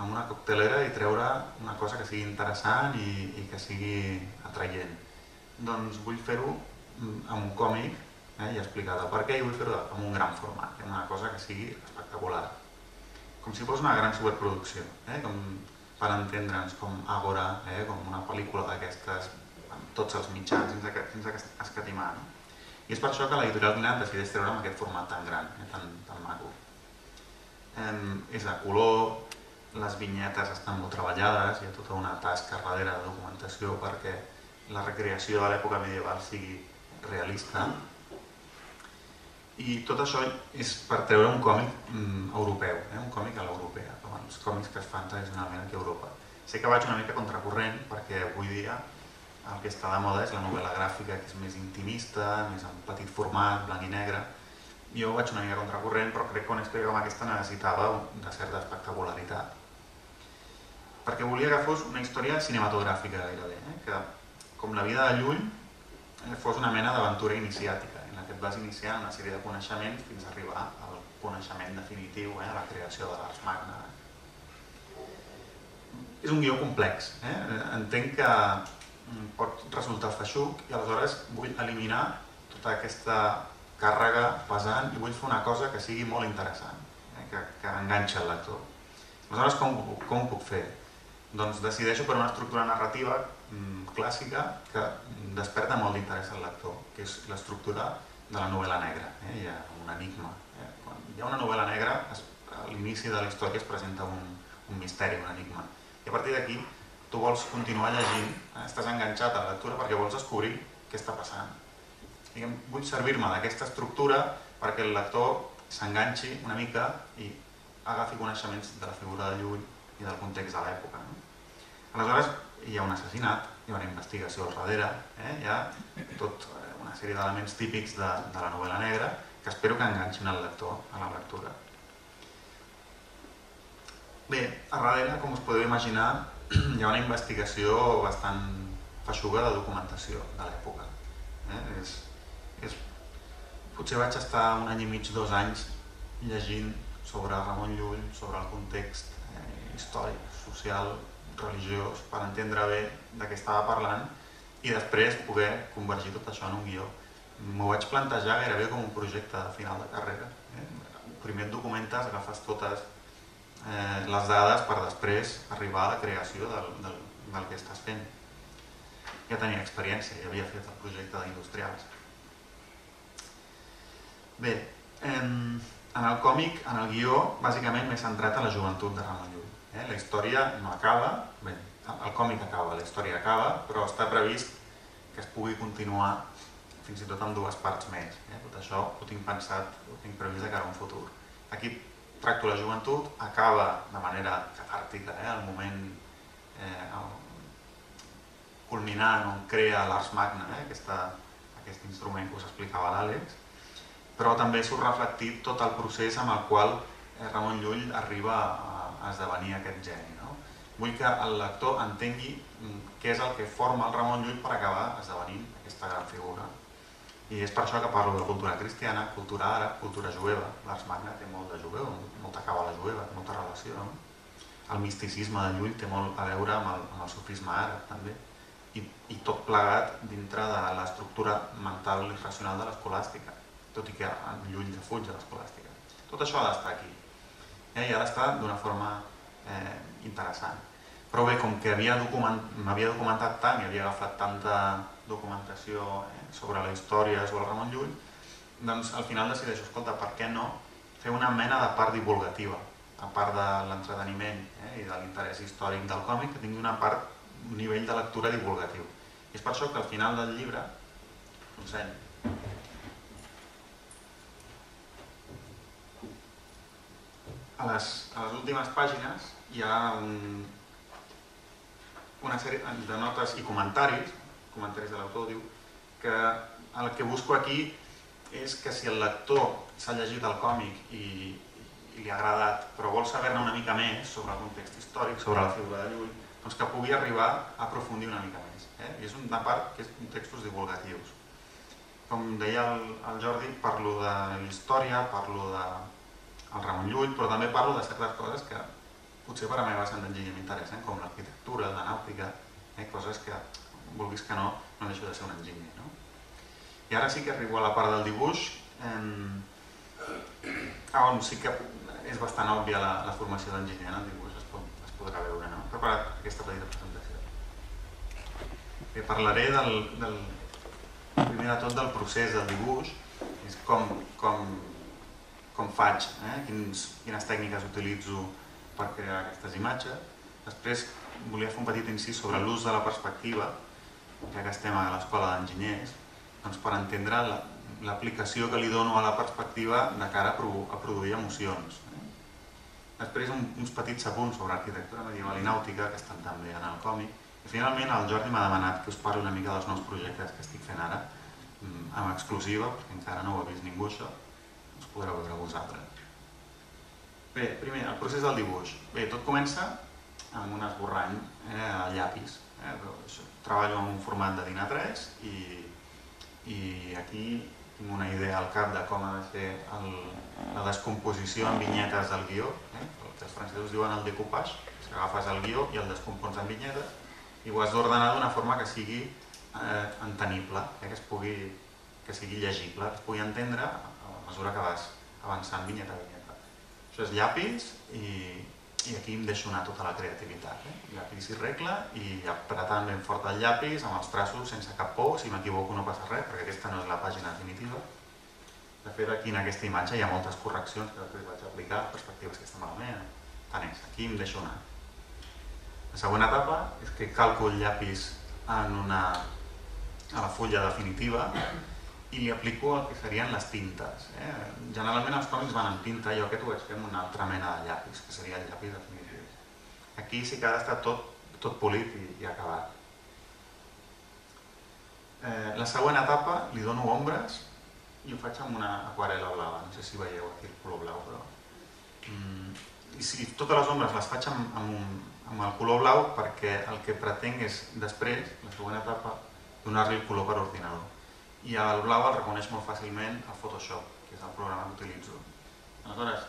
una coctelera i treure una cosa que sigui interessant i que sigui atraient? Doncs vull fer-ho amb un còmic, i explicar el per què, i vull fer-ho amb un gran format, una cosa que sigui espectacular. Com si fos una gran superproducció, per entendre'ns com Àgora, com una pel·lícula d'aquestes, amb tots els mitjans, fins a escatimar. I és per això que l'editorial Glenat decideix treure amb aquest format tan gran, tan maco. És de color, les vinyetes estan molt treballades, hi ha tota una tasca darrere de documentació perquè la recreació de l'època medieval sigui realista. I tot això és per treure un còmic europeu, un còmic a l'europea, com els còmics que es fan tradicionalment aquí a Europa. Sé que vaig una mica contracorrent perquè avui dia el que està de moda és la novel·la gràfica, que és més intimista, més en petit format, blanc i negre. Jo vaig una mica contracorrent, però crec que una història com aquesta necessitava de certa espectacularitat. Perquè volia que fos una història cinematogràfica gairebé, que com la vida de Llull fos una mena d'aventura iniciàtica, en la que et vas iniciar una sèrie de coneixements fins a arribar al coneixement definitiu, a la creació de l'Ars Magna. És un guió complex, entenc que pot resultar feixuc i aleshores vull eliminar tota aquesta càrrega pesant i vull fer una cosa que sigui molt interessant, que enganxa el lector. Aleshores, com ho puc fer? Doncs decideixo per una estructura narrativa clàssica que desperta molt d'interès al lector, que és l'estructura de la novel·la negra. Hi ha un enigma. Quan hi ha una novel·la negra, a l'inici de la història es presenta un misteri, un enigma. I a partir d'aquí tu vols continuar llegint, estàs enganxat a la lectura perquè vols descobrir què està passant. Vull servir-me d'aquesta estructura perquè el lector s'enganxi una mica i agafi coneixements de la figura de Llull i del context de l'època. Aleshores, hi ha un assassinat, hi ha una investigació al darrere, hi ha tota una sèrie d'elements típics de la novel·la negra que espero que enganxin el lector a la lectura. Bé, a darrere, com us podeu imaginar, hi ha una investigació bastant feixuga de documentació de l'època. Potser vaig estar un any i mig, 2 anys llegint sobre Ramon Llull, sobre el context històric, social, religiós, per entendre bé de què estava parlant i després poder convergir tot això en un guió. M'ho vaig plantejar gairebé com un projecte de final de carrera. Primer et documentes, agafes totes les dades per després arribar a la creació del que estàs fent. Ja tenia experiència, ja havia fet el projecte d'industrials. Bé, en el còmic, en el guió, bàsicament m'he centrat a la joventut de Ramon Llull. La història no acaba, bé, el còmic acaba, la història acaba, però està previst que es pugui continuar fins i tot amb 2 parts més. Tot això ho tinc pensat, ho tinc previst de cara a un futur. Aquí tracto la joventut, acaba de manera catàrtica, el moment culminant on crea l'Ars Magna, aquest instrument que us explicava l'Àlex, però també surt reflectit tot el procés amb el qual Ramon Llull arriba a esdevenir aquest geni. Vull que el lector entengui què és el que forma el Ramon Llull per acabar esdevenint aquesta gran figura. I és per això que parlo de cultura cristiana, cultura àrab, cultura jueva. L'Ars Magna té molt de jueu, molta càbala jueva, té molta relació. El misticisme de Llull té molt a veure amb el sufisme àrab també. I tot plegat dintre de l'estructura mental i racional de l'escolàstica, tot i que Llull defuig l'escolàstica. Tot això ha d'estar aquí. I ha d'estar d'una forma interessant. Però bé, com que m'havia documentat tant i havia agafat tanta documentació sobre la història, sobre Ramon Llull, doncs al final decideixo, escolta, per què no fer una mena de part divulgativa, a part de l'entreteniment i de l'interès històric del còmic, que tingui una part, un nivell de lectura divulgatiu. I és per això que al final del llibre, a les últimes pàgines hi ha una sèrie de notes i comentaris de l'autor, diu que el que busco aquí és que si el lector s'ha llegit el còmic i li ha agradat, però vol saber-ne una mica més sobre el context històric, sobre la figura de Llull, doncs que pugui arribar a aprofundir una mica més. I és una part que és textos divulgatius. Com deia el Jordi, parlo de la història, parlo del Ramon Llull, però també parlo de certes coses que potser per a mi bastant d'enginyer m'interessen, com l'arquitectura, la nàutica, coses que, vulguis que no deixo de ser un enginyer. I ara sí que arribo a la part del dibuix, on sí que és bastant òbvia la formació d'enginyer en el dibuix, es podrà veure. He preparat aquesta petita presentació. Parlaré primer de tot del procés del dibuix, és com faig, quines tècniques utilitzo per crear aquestes imatges. Després volia fer un petit incís sobre l'ús de la perspectiva, ja que estem a l'escola d'enginyers, per entendre l'aplicació que li dono a la perspectiva de cara a produir emocions. Després uns petits apunts sobre arquitectura medieval i nàutica, que estan també en el còmic. I finalment el Jordi m'ha demanat que us parli una mica dels nous projectes que estic fent ara, amb exclusiva, perquè encara no ho ha vist ningú això, us podreu veure vosaltres. Bé, primer, el procés del dibuix. Bé, tot comença amb un esborrany a llapis. Treballo en un format de DIN A3 i aquí tinc una idea al cap de com ha de ser la descomposició en vinyetes del guió, el que els francesos diuen el découpage, que agafes el guió i el descompons en vinyetes i ho has d'ordenar d'una forma que sigui entenible, que sigui llegible, que es pugui entendre a mesura que vas avançant vinyeta a vinyeta. Això és llapis i aquí em deixo anar tota la creativitat. Llapis i regla i apretant ben fort el llapis amb els traços sense cap por, si m'equivoco no passa res perquè aquesta no és la pàgina definitiva. De fet, aquí en aquesta imatge hi ha moltes correccions que després vaig aplicar, perspectives que estan malament. Tant és, aquí em deixo anar. La segona etapa és que calco el llapis a la fulla definitiva i li aplico el que serien les tintes. Generalment els còmics van amb tinta, jo aquest ho vaig fer amb una altra mena de llapis, que seria el llapis definitiu. Aquí sí que ha d'estar tot polit i acabat. La següent etapa li dono ombres i ho faig amb una aquarel·la blava, no sé si veieu aquí el color blau, però... I si totes les ombres les faig amb el color blau perquè el que pretenc és després, la següent etapa, donar-li el color per ordinador. I el blau el reconeix molt fàcilment al Photoshop, que és el programa que utilitzo. Aleshores,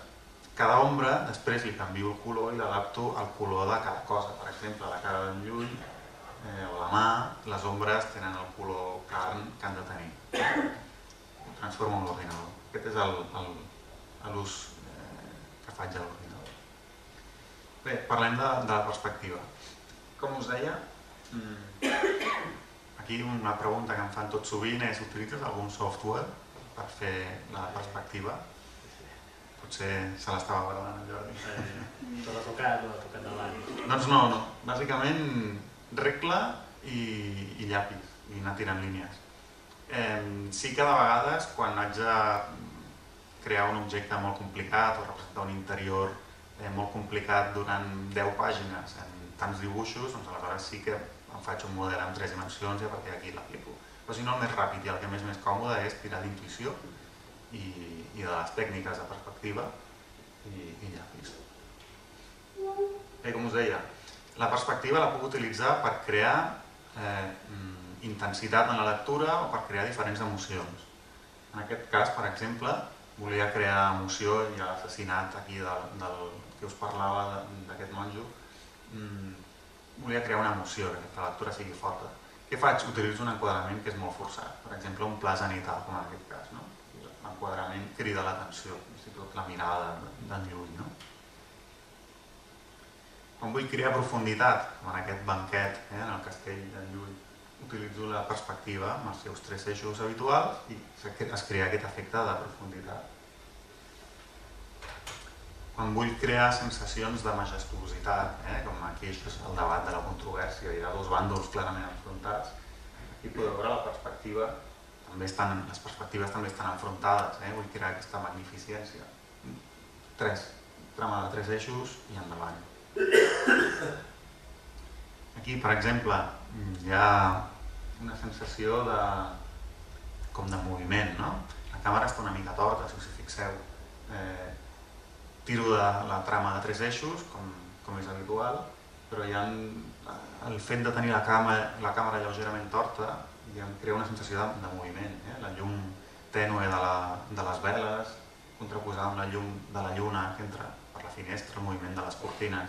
cada ombra després li canvio el color i l'adapto al color de cada cosa. Per exemple, la cara d'en Llull o la mà, les ombres tenen el color carn que han de tenir. Ho transformo en l'ordinador. Aquest és l'ús que faig a l'ordinador. Bé, parlem de la perspectiva. Com us deia, aquí una pregunta que em fan tot sovint és: utilitzes algun software per fer la perspectiva? Potser se l'estava guardant el Jordi.
Te l'ha tocat davant.
Doncs no. Bàsicament regla i llapis i anar tirant línies. Sí que de vegades quan haig de crear un objecte molt complicat o representar un interior molt complicat durant 10 pàgines en tants dibuixos, doncs aleshores sí que em faig un model en 3 dimensions i a partir d'aquí l'aplico. Però si no, el més ràpid i el que més còmode és tirar d'intuïció i de les tècniques de perspectiva i llapis. Bé, com us deia, la perspectiva la puc utilitzar per crear intensitat en la lectura o per crear diferents emocions. En aquest cas, per exemple, volia crear emoció i l'assassinat aquí del que us parlava d'aquest monjo. Volia crear una emoció, que la lectura sigui forta. Què faig? Utilitzo un enquadrament que és molt forçat. Per exemple, un pla zenital, com en aquest cas. L'enquadrament crida l'atenció, fins i tot la mirada d'en Llull. Quan vull crear profunditat, com en aquest banquet, en el castell d'en Llull, utilitzo la perspectiva amb els seus 3 eixos habituals i es crea aquest efecte de profunditat. Quan vull crear sensacions de majestuositat, com aquí això és el debat de la controvèrsia, hi ha 2 bàndols clarament enfrontats, aquí podeu veure la perspectiva, les perspectives també estan enfrontades, vull crear aquesta magnificència. Trama de 3 eixos i endavant. Aquí, per exemple, hi ha una sensació com de moviment, no? La càmera està una mica torta, si us hi fixeu. Tiro de la trama de 3 eixos, com és habitual, però el fet de tenir la càmera lleugerament torta em crea una sensació de moviment. La llum tènue de les veles, contraposada amb la llum de la lluna que entra per la finestra, el moviment de les cortines.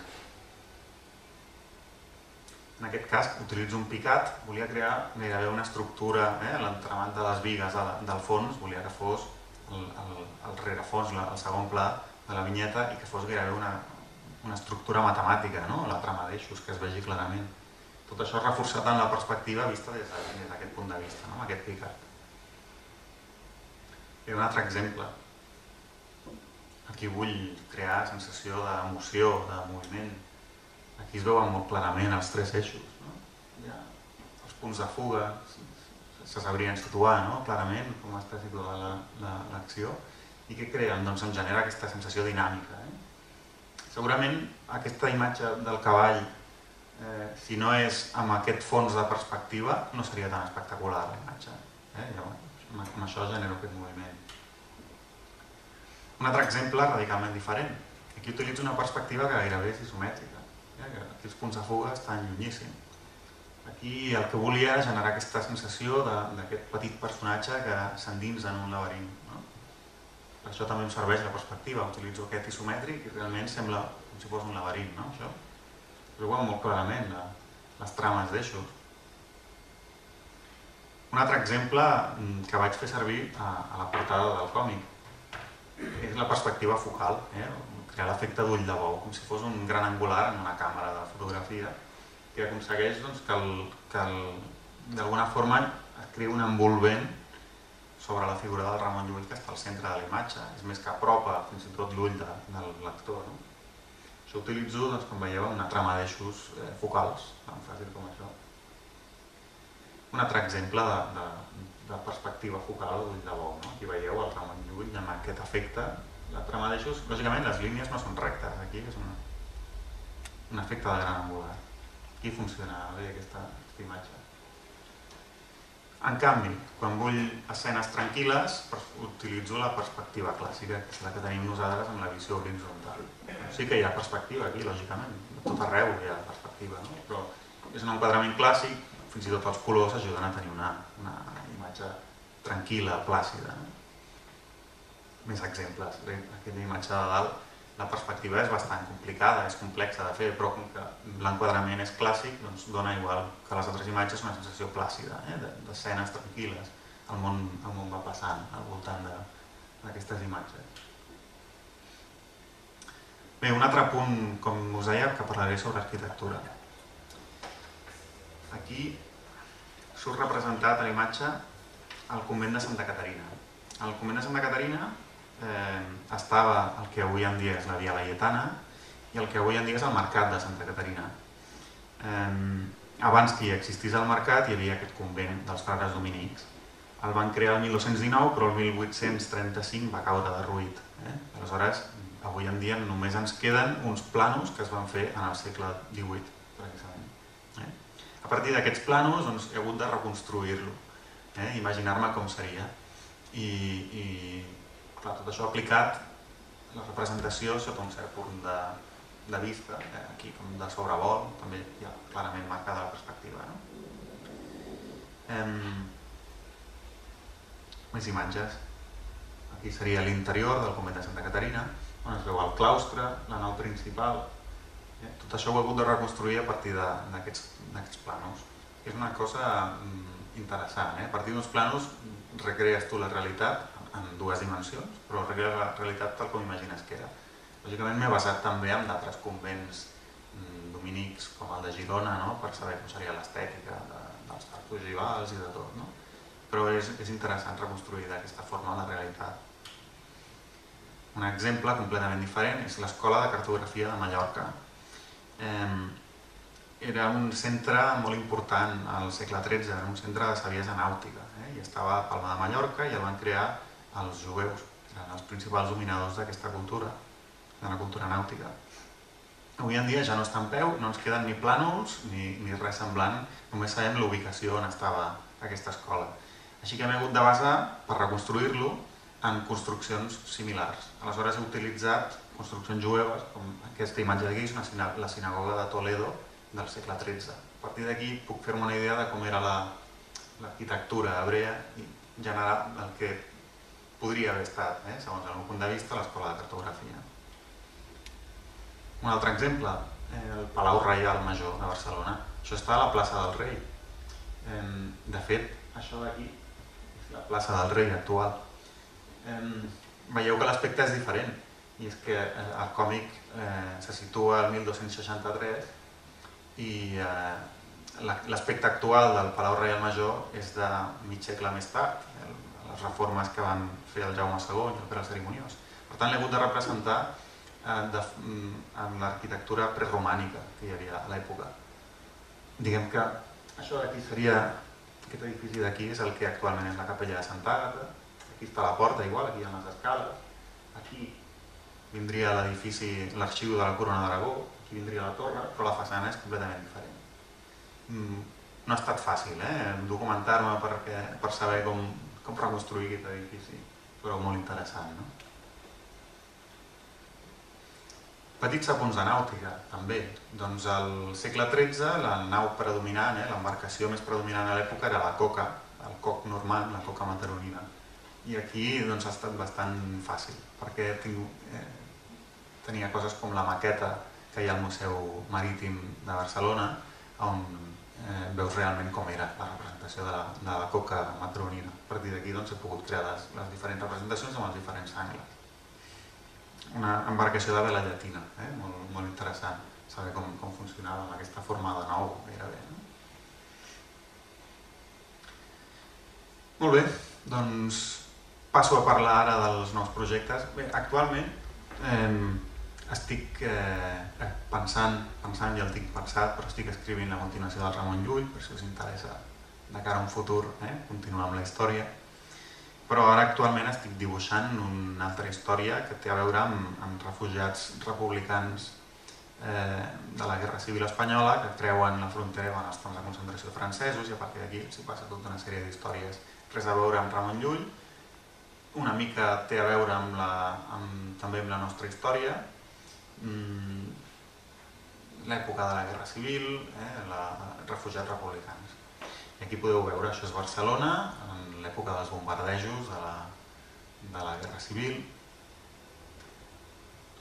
En aquest cas utilitzo un picat, volia crear gairebé una estructura, l'entramat de les bigues del fons, volia que fos el rerefons, el segon pla de la vinyeta i que fos gairebé una estructura matemàtica, la trama d'eixos, que es vegi clarament. Tot això reforçat en la perspectiva vista des d'aquest punt de vista, amb aquest picat. I un altre exemple. Aquí vull crear sensació d'emoció, de moviment. Aquí es veuen molt clarament els 3 eixos. Hi ha els punts de fuga, se se sabrien situar clarament com està situada l'acció i què creen? Doncs em genera aquesta sensació dinàmica. Segurament aquesta imatge del cavall, si no és amb aquest fons de perspectiva, no seria tan espectacular la imatge. Amb això genero aquest moviment. Un altre exemple radicalment diferent. Aquí utilitzo una perspectiva que gairebé és isomètrica. Aquí els punts de fuga estan llunyíssims. Aquí el que volia era generar aquesta sensació d'aquest petit personatge que s'endinsa en un laberint. Per això també em serveix la perspectiva. Utilitzo aquest isomètric i realment sembla com si fos un laberint. Això ho veu molt clarament, les trames d'eixos. Un altre exemple que vaig fer servir a la portada del còmic és la perspectiva focal, crear l'efecte d'ull de bou, com si fos un gran angular en una càmera de fotografia que aconsegueix que d'alguna forma es crea un envolvent sobre la figura del Ramon Llull que està al centre de la imatge, és més que apropa fins i tot l'ull del lector. Això utilitzo, com veieu, una trama d'eixos focals, tan fàcil com això. Un altre exemple de perspectiva focal d'ull de bou. Aquí veieu el Ramon Llull amb aquest efecte. La trama d'eixos, lògicament les línies no són rectes, aquí és un efecte de gran angular. Aquí funciona bé aquesta imatge. En canvi, quan vull escenes tranquil·les, utilitzo la perspectiva clàssica, que és la que tenim nosaltres amb la visió horitzontal. Sí que hi ha perspectiva aquí, lògicament, a tot arreu hi ha perspectiva, però és un enquadrament clàssic, fins i tot els colors ajuden a tenir una imatge tranquil·la, plàcida. Més exemples. Aquesta imatge de dalt, la perspectiva és bastant complicada, és complexa de fer, però com que l'enquadrament és clàssic, doncs dona igual que les altres imatges una sensació plàcida, d'escenes tranquil·les. El món va passant al voltant d'aquestes imatges. Bé, un altre punt, com us deia, que parlaré sobre arquitectura. Aquí surt representat a la imatge el convent de Santa Caterina. El convent de Santa Caterina estava el que avui en dia és la Via Laietana i el que avui en dia és el Mercat de Santa Caterina. Abans que hi existís el mercat hi havia aquest convent dels frares dominics. El van crear el 1219, però el 1835 va caure derruït. Aleshores, avui en dia només ens queden uns planos que es van fer en el segle XVIII, precisament. A partir d'aquests planos he hagut de reconstruir-lo, imaginar-me com seria. I clar, tot això aplicat la representació sota un cert punt de vista, aquí com de sobrevol, també hi ha clarament marcada la perspectiva. Més imatges. Aquí seria l'interior del convent de Santa Caterina, on es veu el claustre, la nau principal. Tot això ho he hagut de reconstruir a partir d'aquests planos. És una cosa interessant. A partir d'uns planos recrees tu la realitat en dues dimensions, però recrees la realitat tal com imagines que era. Lògicament m'he basat també en d'altres convents dominics com el de Girona, per saber com seria l'estètica dels arcs ogivals i de tot. Però és interessant reconstruir d'aquesta forma la realitat. Un exemple completament diferent és l'Escola de Cartografia de Mallorca. Era un centre molt important al segle XIII, era un centre de saviesa nàutica i estava a Palma de Mallorca i el van crear els jueus, que eren els principals dominadors d'aquesta cultura, de la cultura nàutica. Avui en dia ja no està en peu, no ens queden ni plànols ni res semblant, només sabem la ubicació on estava aquesta escola. Així que m'he hagut de basar, per reconstruir-lo, en construccions similars. Aleshores he utilitzat construccions jueves, com aquesta imatge d'aquí, és la sinagoga de Toledo del segle XIII. A partir d'aquí puc fer-me una idea de com era l'arquitectura hebrea i generar el que podria haver estat, segons el meu punt de vista, l'escola de cartografia. Un altre exemple, el Palau Reial Major de Barcelona. Això està a la plaça del Rei. De fet, això d'aquí és la plaça del Rei actual. Veieu que l'aspecte és diferent, i és que el còmic se situa al 1263 i l'aspecte actual del Palau Reial Major és de mig segle més tard, les reformes que van fer el Jaume II i el Pere el Cerimoniós. Per tant, l'he hagut de representar en l'arquitectura preromànica que hi havia a l'època. Diguem que això d'aquí seria Aquest edifici d'aquí és el que actualment és la capella de Santa Àgata. Aquí està la porta, igual, aquí hi ha les escales. Aquí vindria l'edifici, l'arxiu de la Corona d'Aragó, aquí vindria la torre, però la façana és completament diferent. No ha estat fàcil documentar-me per saber com reconstruir aquest edifici, però molt interessant, no? Petits apunts de nàutica, també. Doncs al segle XIII la nau predominant, l'embarcació més predominant a l'època era la coca, el coc normand, la coca mataronina. I aquí ha estat bastant fàcil, perquè tenia coses com la maqueta que hi ha al Museu Marítim de Barcelona, on veus realment com era la representació de la coca mataronina. A partir d'aquí he pogut crear les diferents representacions amb els diferents angles. Una embarcació de vela llatina, molt interessant, saber com funcionava amb aquesta forma de nou gairebé. Molt bé, doncs passo a parlar ara dels nous projectes. Bé, actualment estic pensant, ja el tinc pensat, però estic escrivint la continuació del Ramon Llull, per si us interessa de cara a un futur continuar amb la història. Però ara actualment estic dibuixant una altra història que té a veure amb refugiats republicans de la Guerra Civil Espanyola que creuen la frontera amb els camps de concentració francesos, i a partir d'aquí s'hi passa tota una sèrie d'històries. Res a veure amb Ramon Llull, una mica té a veure també amb la nostra història, l'època de la Guerra Civil, refugiats republicans. I aquí podeu veure, això és Barcelona, en l'època dels bombardejos de la Guerra Civil.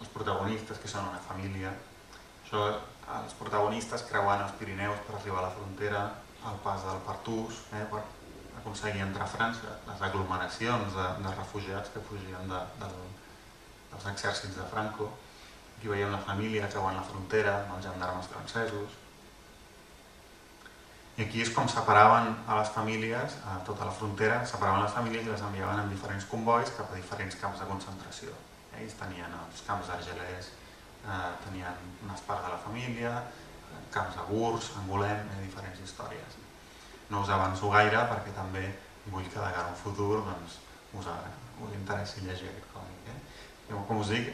Els protagonistes, que són una família. Els protagonistes creuant els Pirineus per arribar a la frontera, al pas del Pertús, per aconseguir entrar a França, les aglomeracions de refugiats que fugien dels exèrcits de Franco. Aquí veiem la família creuant la frontera amb els gendarmes francesos. I aquí és com separaven a les famílies, a tota la frontera, separaven les famílies i les enviaven en diferents convois cap a diferents camps de concentració. Ells tenien els camps d'Argelès, tenien unes parts de la família, camps de Gurs, Angolem, diferents històries. No us avanço gaire perquè també vull que de cara a un futur us interessi llegir aquest còmic. Com us dic,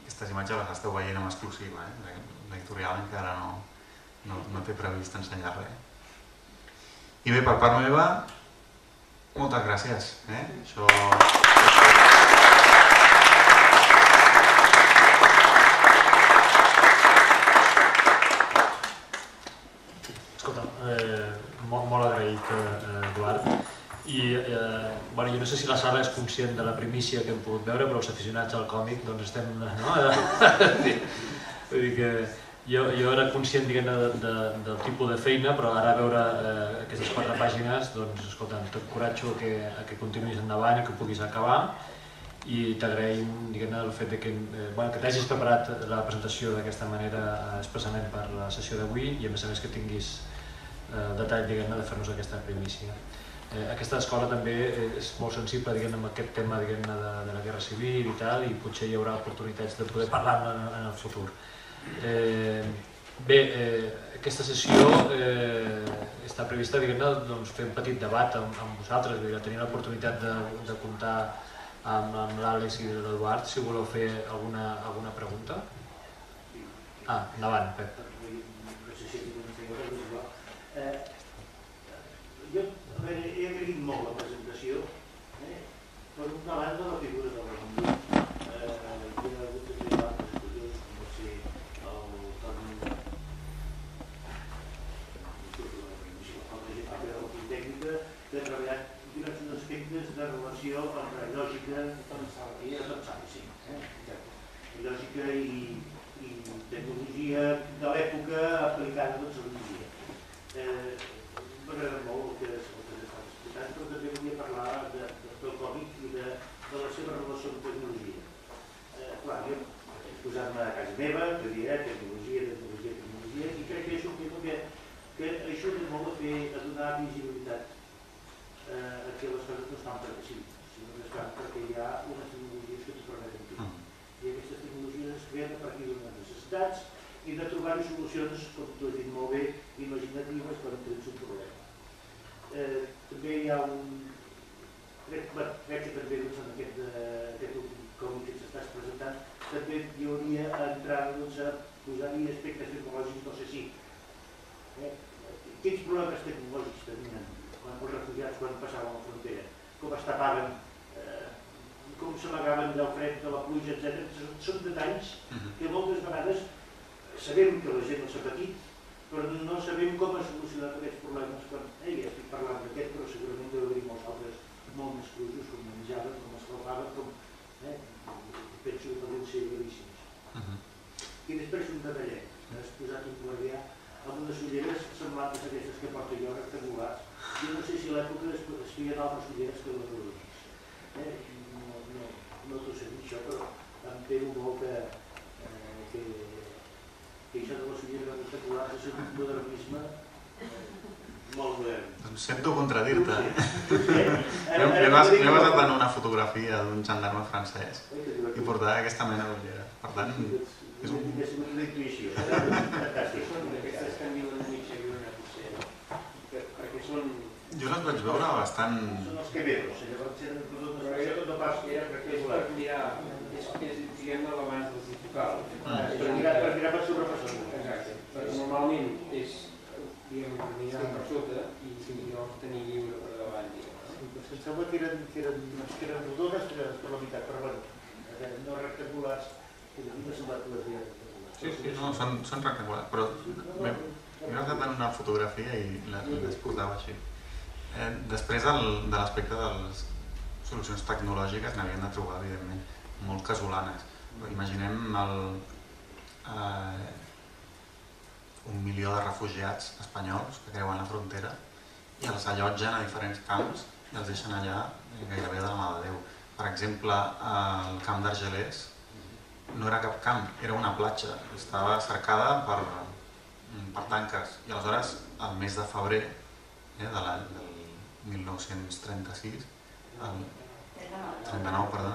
aquestes imatges les esteu veient en exclusiva. L'editorial encara no té previst ensenyar res. I bé, per part meva, moltes gràcies.
Escolta, molt agraït, Eduard. I jo no sé si la sala és conscient de la primícia que hem pogut veure, però els aficionats al còmic estem... Vull dir que jo era conscient del tipus de feina, però ara veure aquestes 4 pàgines, escolta, t'encoratjo que continuïs endavant i que ho puguis acabar, i t'agraïm el fet que t'hagis preparat la presentació d'aquesta manera expressament per la sessió d'avui, i a més que tinguis detall de fer-nos aquesta primícia. Aquesta escola també és molt sensible amb aquest tema de la Guerra Civil i tal, i potser hi haurà oportunitats de poder parlar en el futur. Bé, aquesta sessió està prevista fer un petit debat amb vosaltres, tenir l'oportunitat de comptar amb l'Àlex i l'Eduard, si voleu fer alguna pregunta. Endavant, Pep.
Jo he agraït molt la presentació, per una banda la figura de Ramon Llull. Hi ha hagut també altres estudiosos, com va ser el Toni, la Politècnica, que ha treballat diversos aspectes de relació entre lògica i tecnologia de l'època aplicada a la tecnologia. M'agrada molt el que estàs explicant, però també volia parlar del còmic i de la seva relació amb tecnologia. Clar, jo he posat-me a casa meva, que diré tecnologia, i crec que és un tema que ajuda molt a donar visibilitat a que les coses no estan perquè sí, sinó que estan perquè hi ha unes tecnologies que t'ho permeten fer. I aquestes tecnologies es creen a partir d'unes necessitats i de trobar solucions, com tu has dit molt bé, imaginatives per entendre un problema. també hi ha un... Crec que també en aquest últim còmic que s'estàs presentant també hi hauria a entrar a posar-hi aspectes tecnològics, no sé si. Quins problemes tecnològics tenien els refugiats quan passaven la frontera? Com es tapaven? Com s'amagaven del fred, de la pluja, etc. Són detalls que moltes vegades sabem que la gent els ha patit, però no sabem com ha solucionat aquests problemes quan estic parlant d'aquest, però segurament deu haver-hi molts altres molt més cruços, com menjaven, com escalfaven, com penso que poden ser gravíssims. I després un detallet, has posat un guardià amb unes ulleres semblants a aquestes que porto jo, rectangulars. Jo no sé si a l'època es feien altres ulleres que les rodones. No t'ho sé dir això, però em temo molt que això de les ulleres rectangulars és un modernisme molt modern.
Doncs sento contradir-te. M'he basat en una fotografia d'un gendarme francès i portava aquesta mena d'ulleres. Per tant, és
una intuïció.
Aquestes que en diuen mitja lluna, potser, perquè són...
Jo les vaig veure bastant...
Són els quevedos, llavors eren productes no pas
per mirar, és diguem de l'abans dels digitals.
Per mirar per sobrepassar.
Exacte, perquè normalment és per mirar per sota i no tenir lliure per davant.
Em sembla que eren rodones per la meitat, però bueno, no rectangulars, que m'ha semblat les dies rectangulars.
Sí, no, són rectangulars, però m'he basat en una fotografia i les portava així. Després de l'aspecte de les solucions tecnològiques n'havien de trobar, evidentment, molt casolanes. Imaginem 1 milió de refugiats espanyols que creuen la frontera i els allotgen a diferents camps i els deixen allà gairebé de la mà de Déu. Per exemple, el camp d'Argelers no era cap camp, era una platja. Estava cercada per tanques i aleshores, al mes de febrer de l'any 1936, 39, perdó,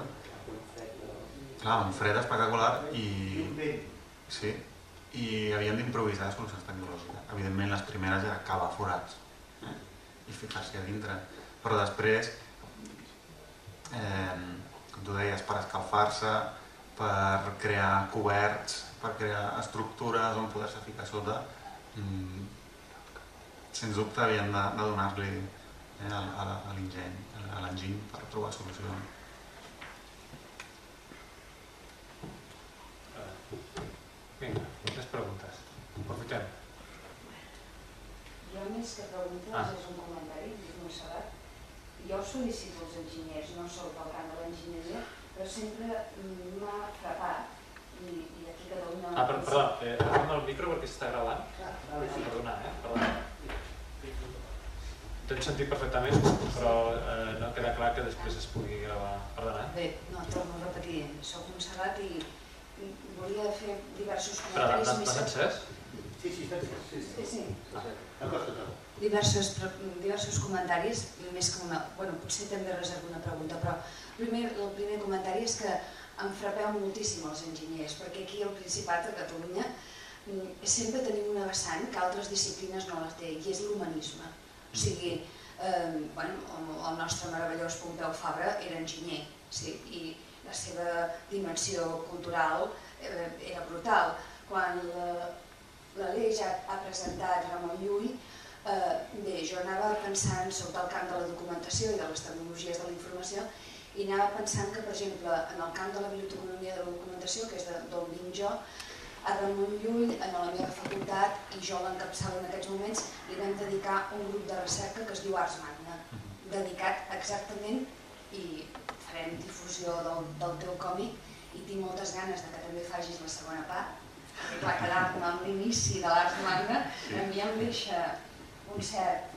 clar, un fred espectacular i havien d'improvisar solucions tecnològiques. Evidentment, les primeres era cavar forats i ficar-s'hi a dintre, però després, com tu deies, per escalfar-se, per crear coberts, per crear estructures on poder-se ficar sota, sens dubte havien de donar-li a l'enginy per trobar solucions.
Vinga, més preguntes. Aprofitem.
Jo més que preguntes és un comentari, és un sabat. Jo sol·licito als enginyers, no soc del camp de l'enginyeria, però sempre m'ha frapat, i aquí a Catalunya...
Perdó, agafa'm el micro perquè s'està gravant. Perdona, perdona. T'hem sentit perfectament, però no queda clar que després es pugui gravar. Perdona.
Bé, no, torno a repetir, soc Montserrat i volia fer diversos comentaris...
Però l'has encès?
Sí.
Acosta-te'l.
Diversos comentaris, més que una... Bueno, potser també reservo una pregunta, però el primer comentari és que em frapeu moltíssim els enginyers, perquè aquí al Principat, a Catalunya, sempre tenim una vessant que altres disciplines no la té, i és l'humanisme. O sigui, el nostre meravellós Pompeu Fabra era enginyer, i la seva dimensió cultural era brutal. Quan l'Aleix ha presentat Ramon Llull, bé, jo anava pensant, soc del camp de la documentació i de les tecnologies de la informació, i anava pensant que, per exemple, en el camp de la biblioteconomia de la documentació, que és d'on vinc jo, a Ramon Llull, en la meva facultat, i jo l'encapçalo en aquests moments, li vam dedicar un grup de recerca que es diu Ars Magna, dedicat exactament, i farem difusió del teu còmic, i tinc moltes ganes que també facis la segona part, perquè clar, quedar-me amb l'inici de l'Ars Magna a mi em deixa un cert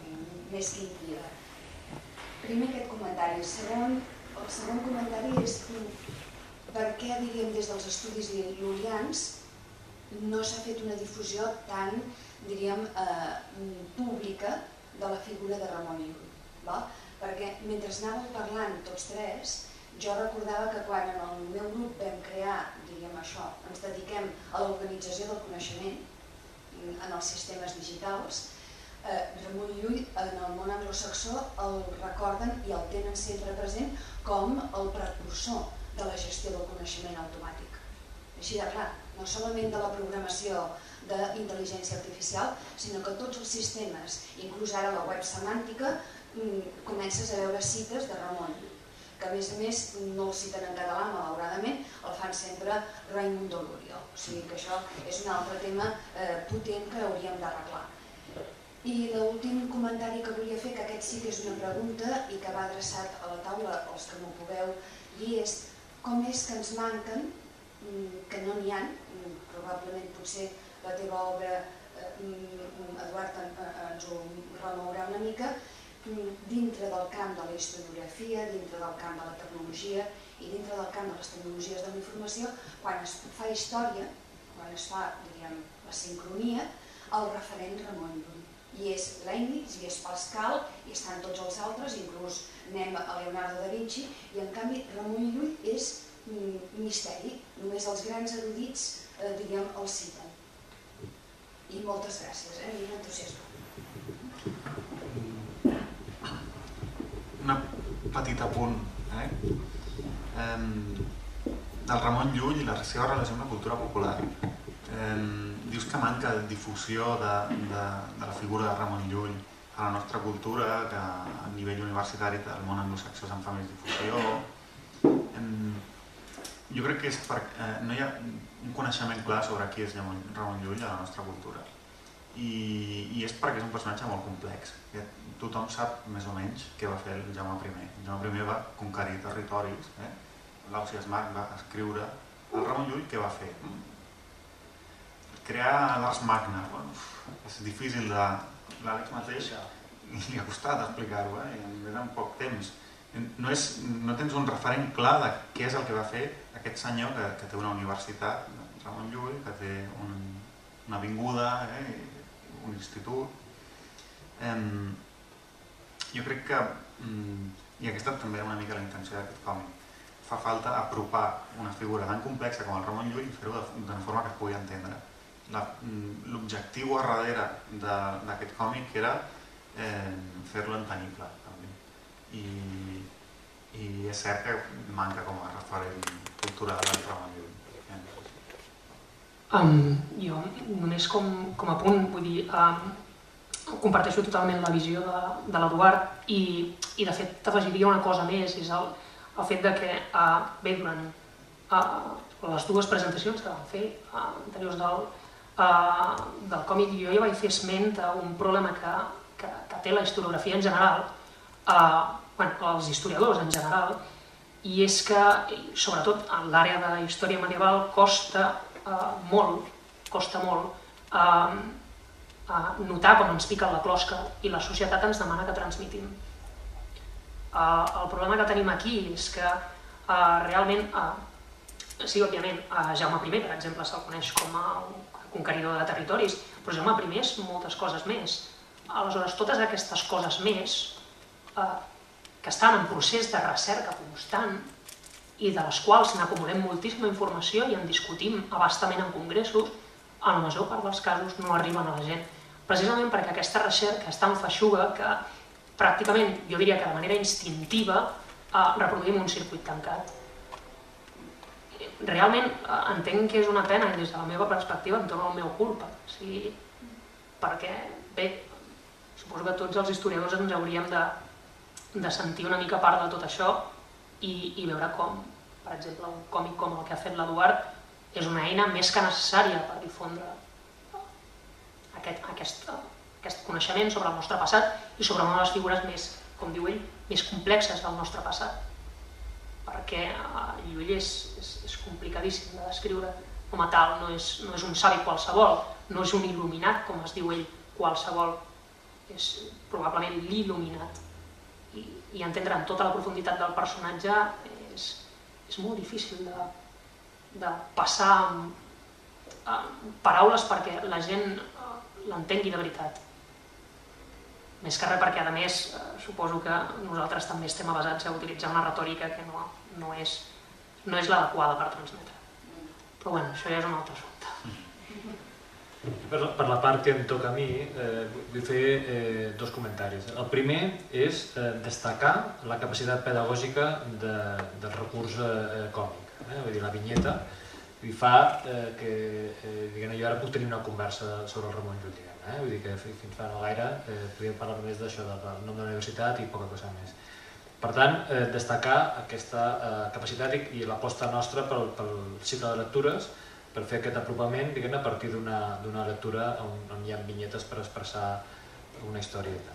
més que intriga. Primer aquest comentari. El segon comentari és per què, diríem, des dels estudis lul·lians no s'ha fet una difusió tan, diríem, pública de la figura de Ramon Llull. Perquè mentre anàveu parlant tots tres, jo recordava que quan en el meu grup vam crear, diríem això, ens dediquem a l'organització del coneixement en els sistemes digitals, Ramon Llull en el món anglosaxó el recorden i el tenen sempre present com el precursor de la gestió del coneixement automàtic. Així de clar, no solament de la programació d'intel·ligència artificial, sinó que tots els sistemes, inclús ara la web semàntica, comences a veure cites de Ramon Llull, que a més no el citen en català, malauradament, el fan sempre Raimundo Luriol. O sigui que això és un altre tema potent que hauríem d'arreglar. I l'últim comentari que volia fer, que aquest sí que és una pregunta i que va adreçat a la taula, els que m'ho pugueu dir, és com és que ens manquen, que no n'hi ha, probablement potser la teva obra, Eduard, ens ho remourà una mica, dintre del camp de la historiografia, dintre del camp de la tecnologia i dintre del camp de les tecnologies de la informació, quan es fa història, quan es fa, diríem, la sincronia, el referent Ramon Llull. I és Leibniz, i és Pascal, i estan tots els altres, inclús anem a Leonardo da Vinci, i en canvi Ramon Llull és misteri, només els grans erudits, diríem, el citen. I moltes gràcies, a mi m'entusiasma.
Un petit apunt, del Ramon Llull i la seva relació amb la cultura popular. Dius que manca difusió de la figura de Ramon Llull a la nostra cultura, que a nivell universitari del món anglosaxó se'n fa més difusió. Jo crec que és perquè no hi ha un coneixement clar sobre qui és Ramon Llull a la nostra cultura. I és perquè és un personatge molt complex. Tothom sap més o menys què va fer el Jaume I. El Jaume I va conquerir territoris, l'Ausiàs Marc va escriure. El Ramon Llull què va fer? Crear l'Ars Magna. És difícil de... L'Àlex mateix li ha costat explicar-ho, i en poc temps. No tens un referent clar de què és el que va fer aquest senyor que té una universitat, Ramon Llull, que té una avinguda, un institut. Jo crec que, i aquesta també era una mica la intenció d'aquest còmic, fa falta apropar una figura tan complexa com el Ramon Llull i fer-ho d'una forma que es pugui entendre. L'objectiu a darrere d'aquest còmic era fer-lo entenible, també. I és cert que manca com a referent cultural el Ramon Llull.
Jo només com a punt, vull dir, comparteixo totalment la visió de l'Eduard i de fet t'afegiria una cosa més, és el fet que bé, durant les dues presentacions que vam fer anteriors del còmic jo ja vaig fer esment d'un problema que té la historiografia en general, els historiadors en general, i és que, sobretot en l'àrea de la història medieval, costa molt notar com ens pica la closca i la societat ens demana que transmitim. El problema que tenim aquí és que realment, sí, òbviament, Jaume I, per exemple, se'l coneix com a conqueridor de territoris, però Jaume I és moltes coses més. Aleshores, totes aquestes coses més que estan en procés de recerca constant i de les quals n'acumulem moltíssima informació i en discutim a bastament en congressos, a la major part dels casos no arriben a la gent. Precisament perquè aquesta recerca és tan feixuga que pràcticament, jo diria que de manera instintiva, reproduïm un circuit tancat. Realment entenc que és una pena i des de la meva perspectiva em torna el meu culpa. Perquè, bé, suposo que tots els historiadors ens hauríem de sentir una mica part de tot això i veure com, per exemple, un còmic com el que ha fet l'Eduard és una eina més que necessària per difondre aquest coneixement sobre el nostre passat i sobre una de les figures més, com diu ell, més complexes del nostre passat. Perquè Llull és complicadíssim de descriure com a tal, no és un savi qualsevol, no és un il·luminat, com es diu ell, qualsevol, és probablement l'il·luminat. I entendre en tota la profunditat del personatge és molt difícil de passar paraules perquè la gent l'entengui de veritat. Més que res perquè, a més, suposo que nosaltres també estem avesats a utilitzar una retòrica que no és l'adequada per transmetre. Però bé, això ja és un altre assumpte.
Per la part que em toca a mi, vull fer dos comentaris. El primer és destacar la capacitat pedagògica del recurs còmic, vull dir, la vinyeta, i fa que jo ara puc tenir una conversa sobre el Ramon Llull, vull dir que fins fa no gaire podíem parlar només d'això, del nom de la universitat i poca cosa més. Per tant, destacar aquesta capacitat i l'aposta nostra pel cicle de lectures, per fer aquest apropament a partir d'una lectura on hi ha vinyetes per expressar una historieta.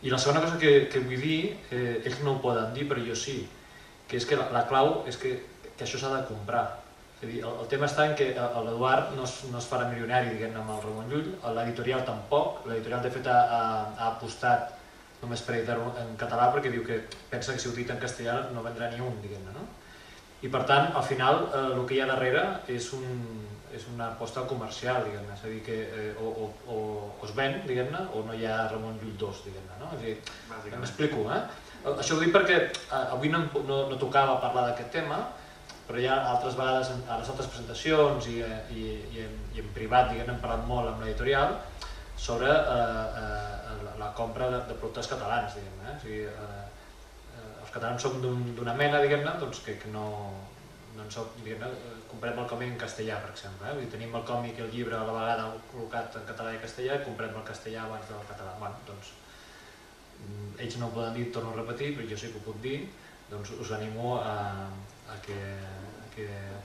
I la segona cosa que vull dir, ells no ho poden dir, però jo sí, que és que la clau és que això s'ha de comprar. És a dir, el tema està en que l'Eduard no es farà milionari amb el Ramon Llull, l'editorial tampoc, l'editorial de fet ha apostat només per editar-ho en català perquè diu que pensa que si ho dit en castellà no vendrà ni un, no? I per tant, al final, el que hi ha darrere és una aposta comercial, és a dir, que o es ven, o no hi ha Ramon Llull 2, no? És a dir, m'explico, Això ho dic perquè avui no tocava parlar d'aquest tema, però ja altres vegades a les altres presentacions i en privat hem parlat molt amb l'editorial sobre la compra de productes catalans, o sigui, els catalans som d'una mena, que no comprem el còmic en castellà, per exemple. Tenim el còmic i el llibre a la vegada col·locat en català i castellà i comprem el castellà abans del català. Ells no ho poden dir, torno a repetir, però jo sí que ho puc dir, us animo a que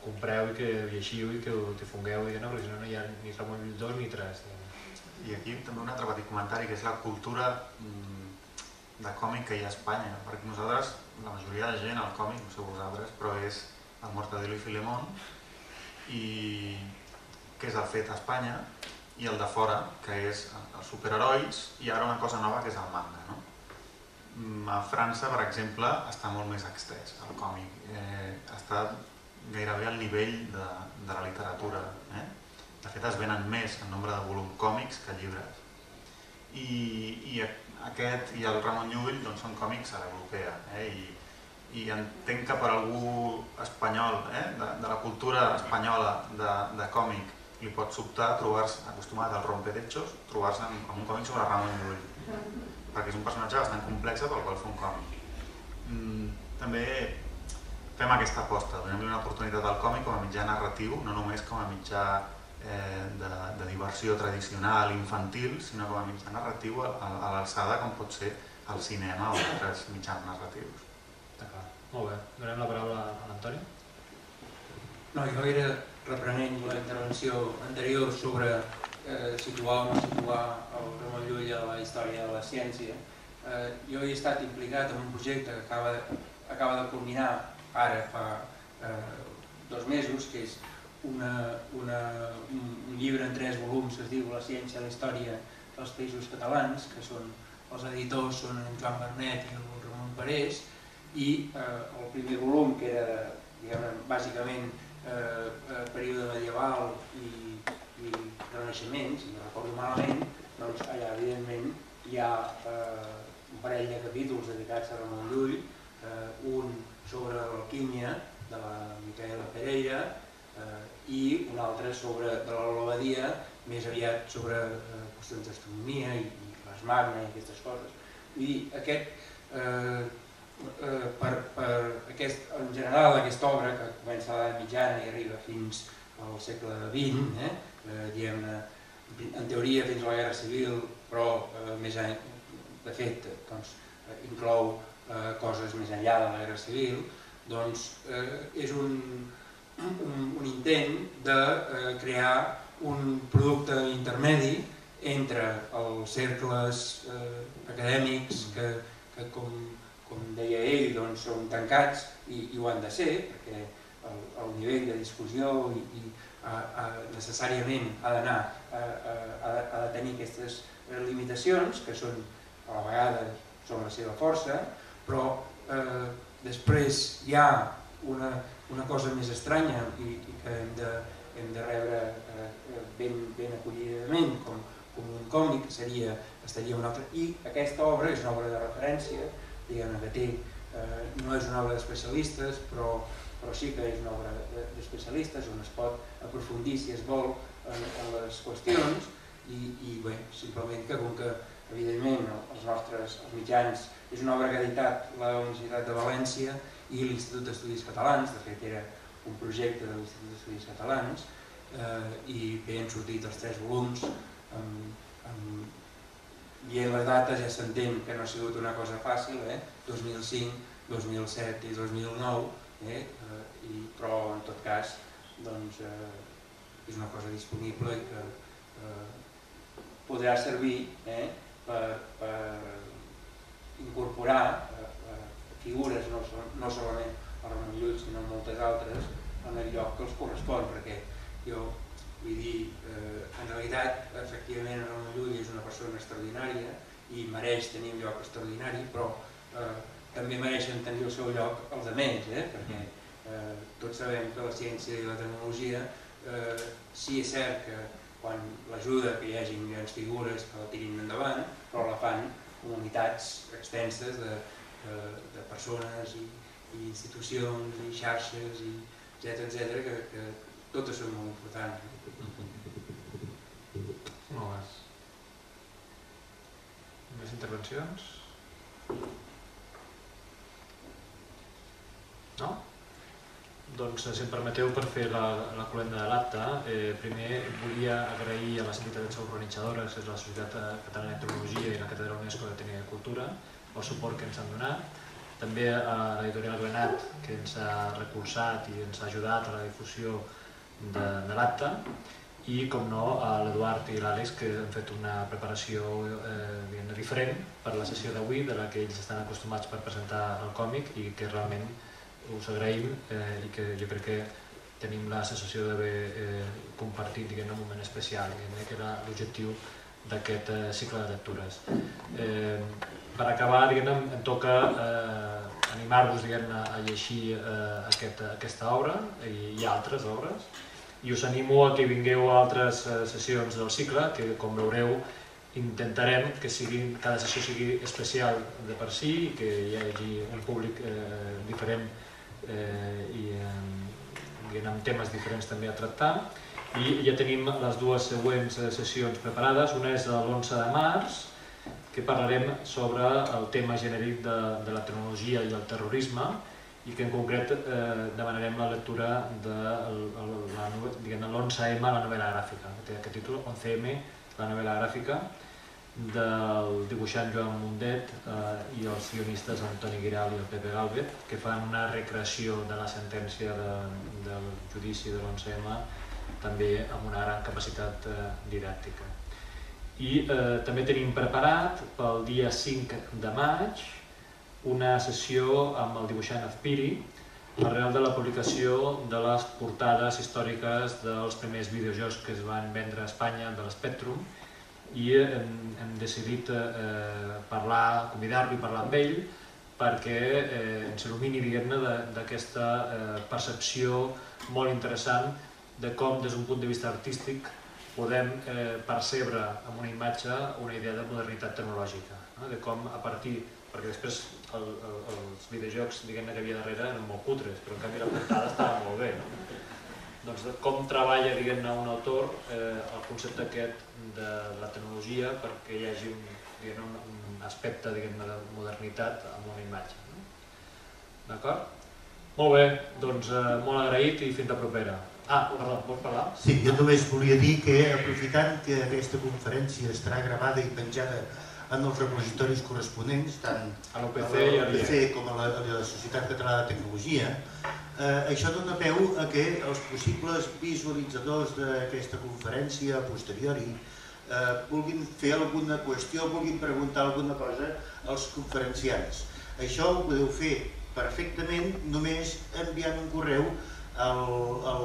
compreu i que lleixiu i que ho difongueu, perquè si no no hi ha ni Ramon Llull 2 ni 3.
I aquí també un altre petit comentari, que és la cultura de còmic que hi ha a Espanya, perquè nosaltres, la majoria de gent, el còmic, no sé vosaltres, però és el Mortadelo i Filemón, que és el fet a Espanya, i el de fora, que és els superherois, i ara una cosa nova, que és el manga. A França, per exemple, està molt més extès el còmic, està gairebé al nivell de la literatura. De fet, es venen més en nombre de volums còmics que llibres. I aquest i el Ramon Llull són còmics a l'europea, i entenc que per algú espanyol, de la cultura espanyola de còmic, li pot sobtar trobar-se, acostumat al rompedechos, trobar-se amb un còmic sobre Ramon Llull, perquè és un personatge bastant complex pel qual fer un còmic. També fem aquesta aposta, donem-li una oportunitat al còmic com a mitjà narratiu, no només com a mitjà de diversió tradicional, infantil, sinó com a mitjà narratiu a l'alçada com pot ser el cinema o altres mitjans narratius.
D'acord, molt bé. Donem la paraula a l'Antoni.
No, jo era reprenent la intervenció anterior sobre situar o no situar el Ramon Llull a la història de la ciència. Jo he estat implicat en un projecte que acaba de culminar ara fa 2 mesos, que és un llibre en 3 volums que es diu La ciència i la història dels països catalans, que són els editors són en Joan Bernet i el Ramon Parés, i el primer volum, que era bàsicament període medieval i renaixement, si no recordo malament, doncs allà evidentment hi ha un parell de capítols dedicats a Ramon Llull, un sobre l'alquímia de la Micaela Pereira i un altre de la Lobadia, més aviat sobre qüestions d'astronomia i les magna i aquestes coses. Vull dir, en general aquesta obra, que comença a l'edat mitjana i arriba fins al segle XX, diguem-ne, en teoria fins a la Guerra Civil, però de fet inclou coses més enllà de la Guerra Civil, doncs és un intent de crear un producte intermedi entre els cercles acadèmics que com deia ell, són tancats i ho han de ser, perquè el nivell de discussió necessàriament ha de tenir aquestes limitacions, que són a la vegada la seva força, però després hi ha una cosa més estranya i que hem de rebre ben acollidament com un còmic, estaria una altra. I aquesta obra és una obra de referència, diguem-ne que no és una obra d'especialistes, però però sí que és una obra d'especialistes on es pot aprofundir, si es vol, en les qüestions i bé, simplement que com que evidentment els mitjans és una obra que ha editat la Universitat de València i l'Institut d'Estudis Catalans, de fet era un projecte de l'Institut d'Estudis Catalans, i bé, han sortit els 3 volums. Dient les dates ja s'entén que no ha sigut una cosa fàcil, 2005, 2007 i 2009, però en tot cas és una cosa disponible i que podrà servir per incorporar figures, no solament el Ramon Llull, sinó moltes altres, en el lloc que els correspon, perquè jo vull dir, en realitat, efectivament, el Ramon Llull és una persona extraordinària i mereix tenir un lloc extraordinari, però també mereixen tenir el seu lloc els altres, perquè tots sabem que la ciència i la tecnologia, sí és cert que quan l'ajuda que hi hagi grans figures que la tirin endavant, però la fan comunitats extenses de persones i institucions i xarxes, etcètera, que totes són molt importants.
Molt bé. Més intervencions? No? Doncs, si em permeteu, per fer la cloenda de l'acte, primer volia agrair a les entitats organitzadores, que és la Societat Catalana de Tecnologia i la Catedral UNESCO de Tecnologia i Cultura, el suport que ens han donat. També a l'editorial Granat, que ens ha recolzat i ens ha ajudat a la difusió de l'acte, i, com no, a l'Eduard i l'Àlex, que han fet una preparació diferent per la sessió d'avui, de la que ells estan acostumats per presentar el còmic, i que realment us agraïm i que jo crec que tenim la sensació d'haver compartit un moment especial, que era l'objectiu d'aquest cicle de lectures. Per acabar, em toca animar-vos a llegir aquesta obra i altres obres, i us animo a que vingueu a altres sessions del cicle, que, com veureu, intentarem que cada sessió sigui especial de per si, i que hi hagi un públic diferent i amb temes diferents també a tractar. I ja tenim les dues següents sessions preparades. Una és l'11 de març, que parlarem sobre el tema genèric de la tecnologia i el terrorisme, i que en concret demanarem la lectura de l'11M, la novel·la gràfica, que té aquest títol, 11M, la novel·la gràfica, del dibuixant Joan Mundet i els guionistes Antoni Guiral i el Pepe Gálvez, que fan una recreació de la sentència del judici de l'11M, també amb una gran capacitat didàctica. I també tenim preparat pel dia 5 de maig una sessió amb el dibuixant Azpiri, arrel de la publicació de les portades històriques dels primers videojocs que es van vendre a Espanya de l'Spectrum, i hem decidit convidar-lo i parlar amb ell perquè ens il·lumini d'aquesta percepció molt interessant de com, des d'un punt de vista artístic, podem percebre amb una imatge una idea de modernitat tecnològica, de com a partir, perquè després els videojocs que hi havia darrere eren molt cutres, però en canvi la portada estava molt bé. Doncs com treballa un autor el concepte aquest de la tecnologia perquè hi hagi un aspecte de modernitat amb una imatge. D'acord? Molt bé, doncs molt agraït i fins la propera. Perdó, vols parlar?
Sí, jo només volia dir que, aprofitant que aquesta conferència estarà gravada i penjada en els repositoris corresponents, tant
a l'UPC
com a la Societat Catalana de Tecnologia, això dona peu a que els possibles visualitzadors d'aquesta conferència a posteriori vulguin fer alguna qüestió, vulguin preguntar alguna cosa als conferenciants. Això ho podeu fer perfectament només enviant un correu a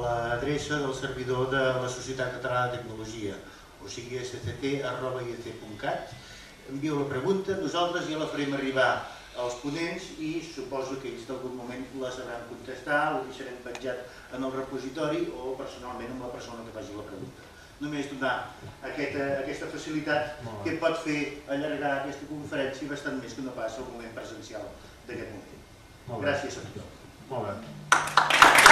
l'adreça del servidor de la Societat Catalana de Tecnologia, o sigui sct@iec.cat. Envieu la pregunta, nosaltres ja la farem arribar als ponents i suposo que ells d'algun moment la sabran contestar, ho deixarem penjat en el repositori o personalment amb la persona que faci la pregunta. Només donar aquesta facilitat que pot fer allargar aquesta conferència bastant més que no pas el moment presencial d'aquest moment. Gràcies a tothom.
Molt bé.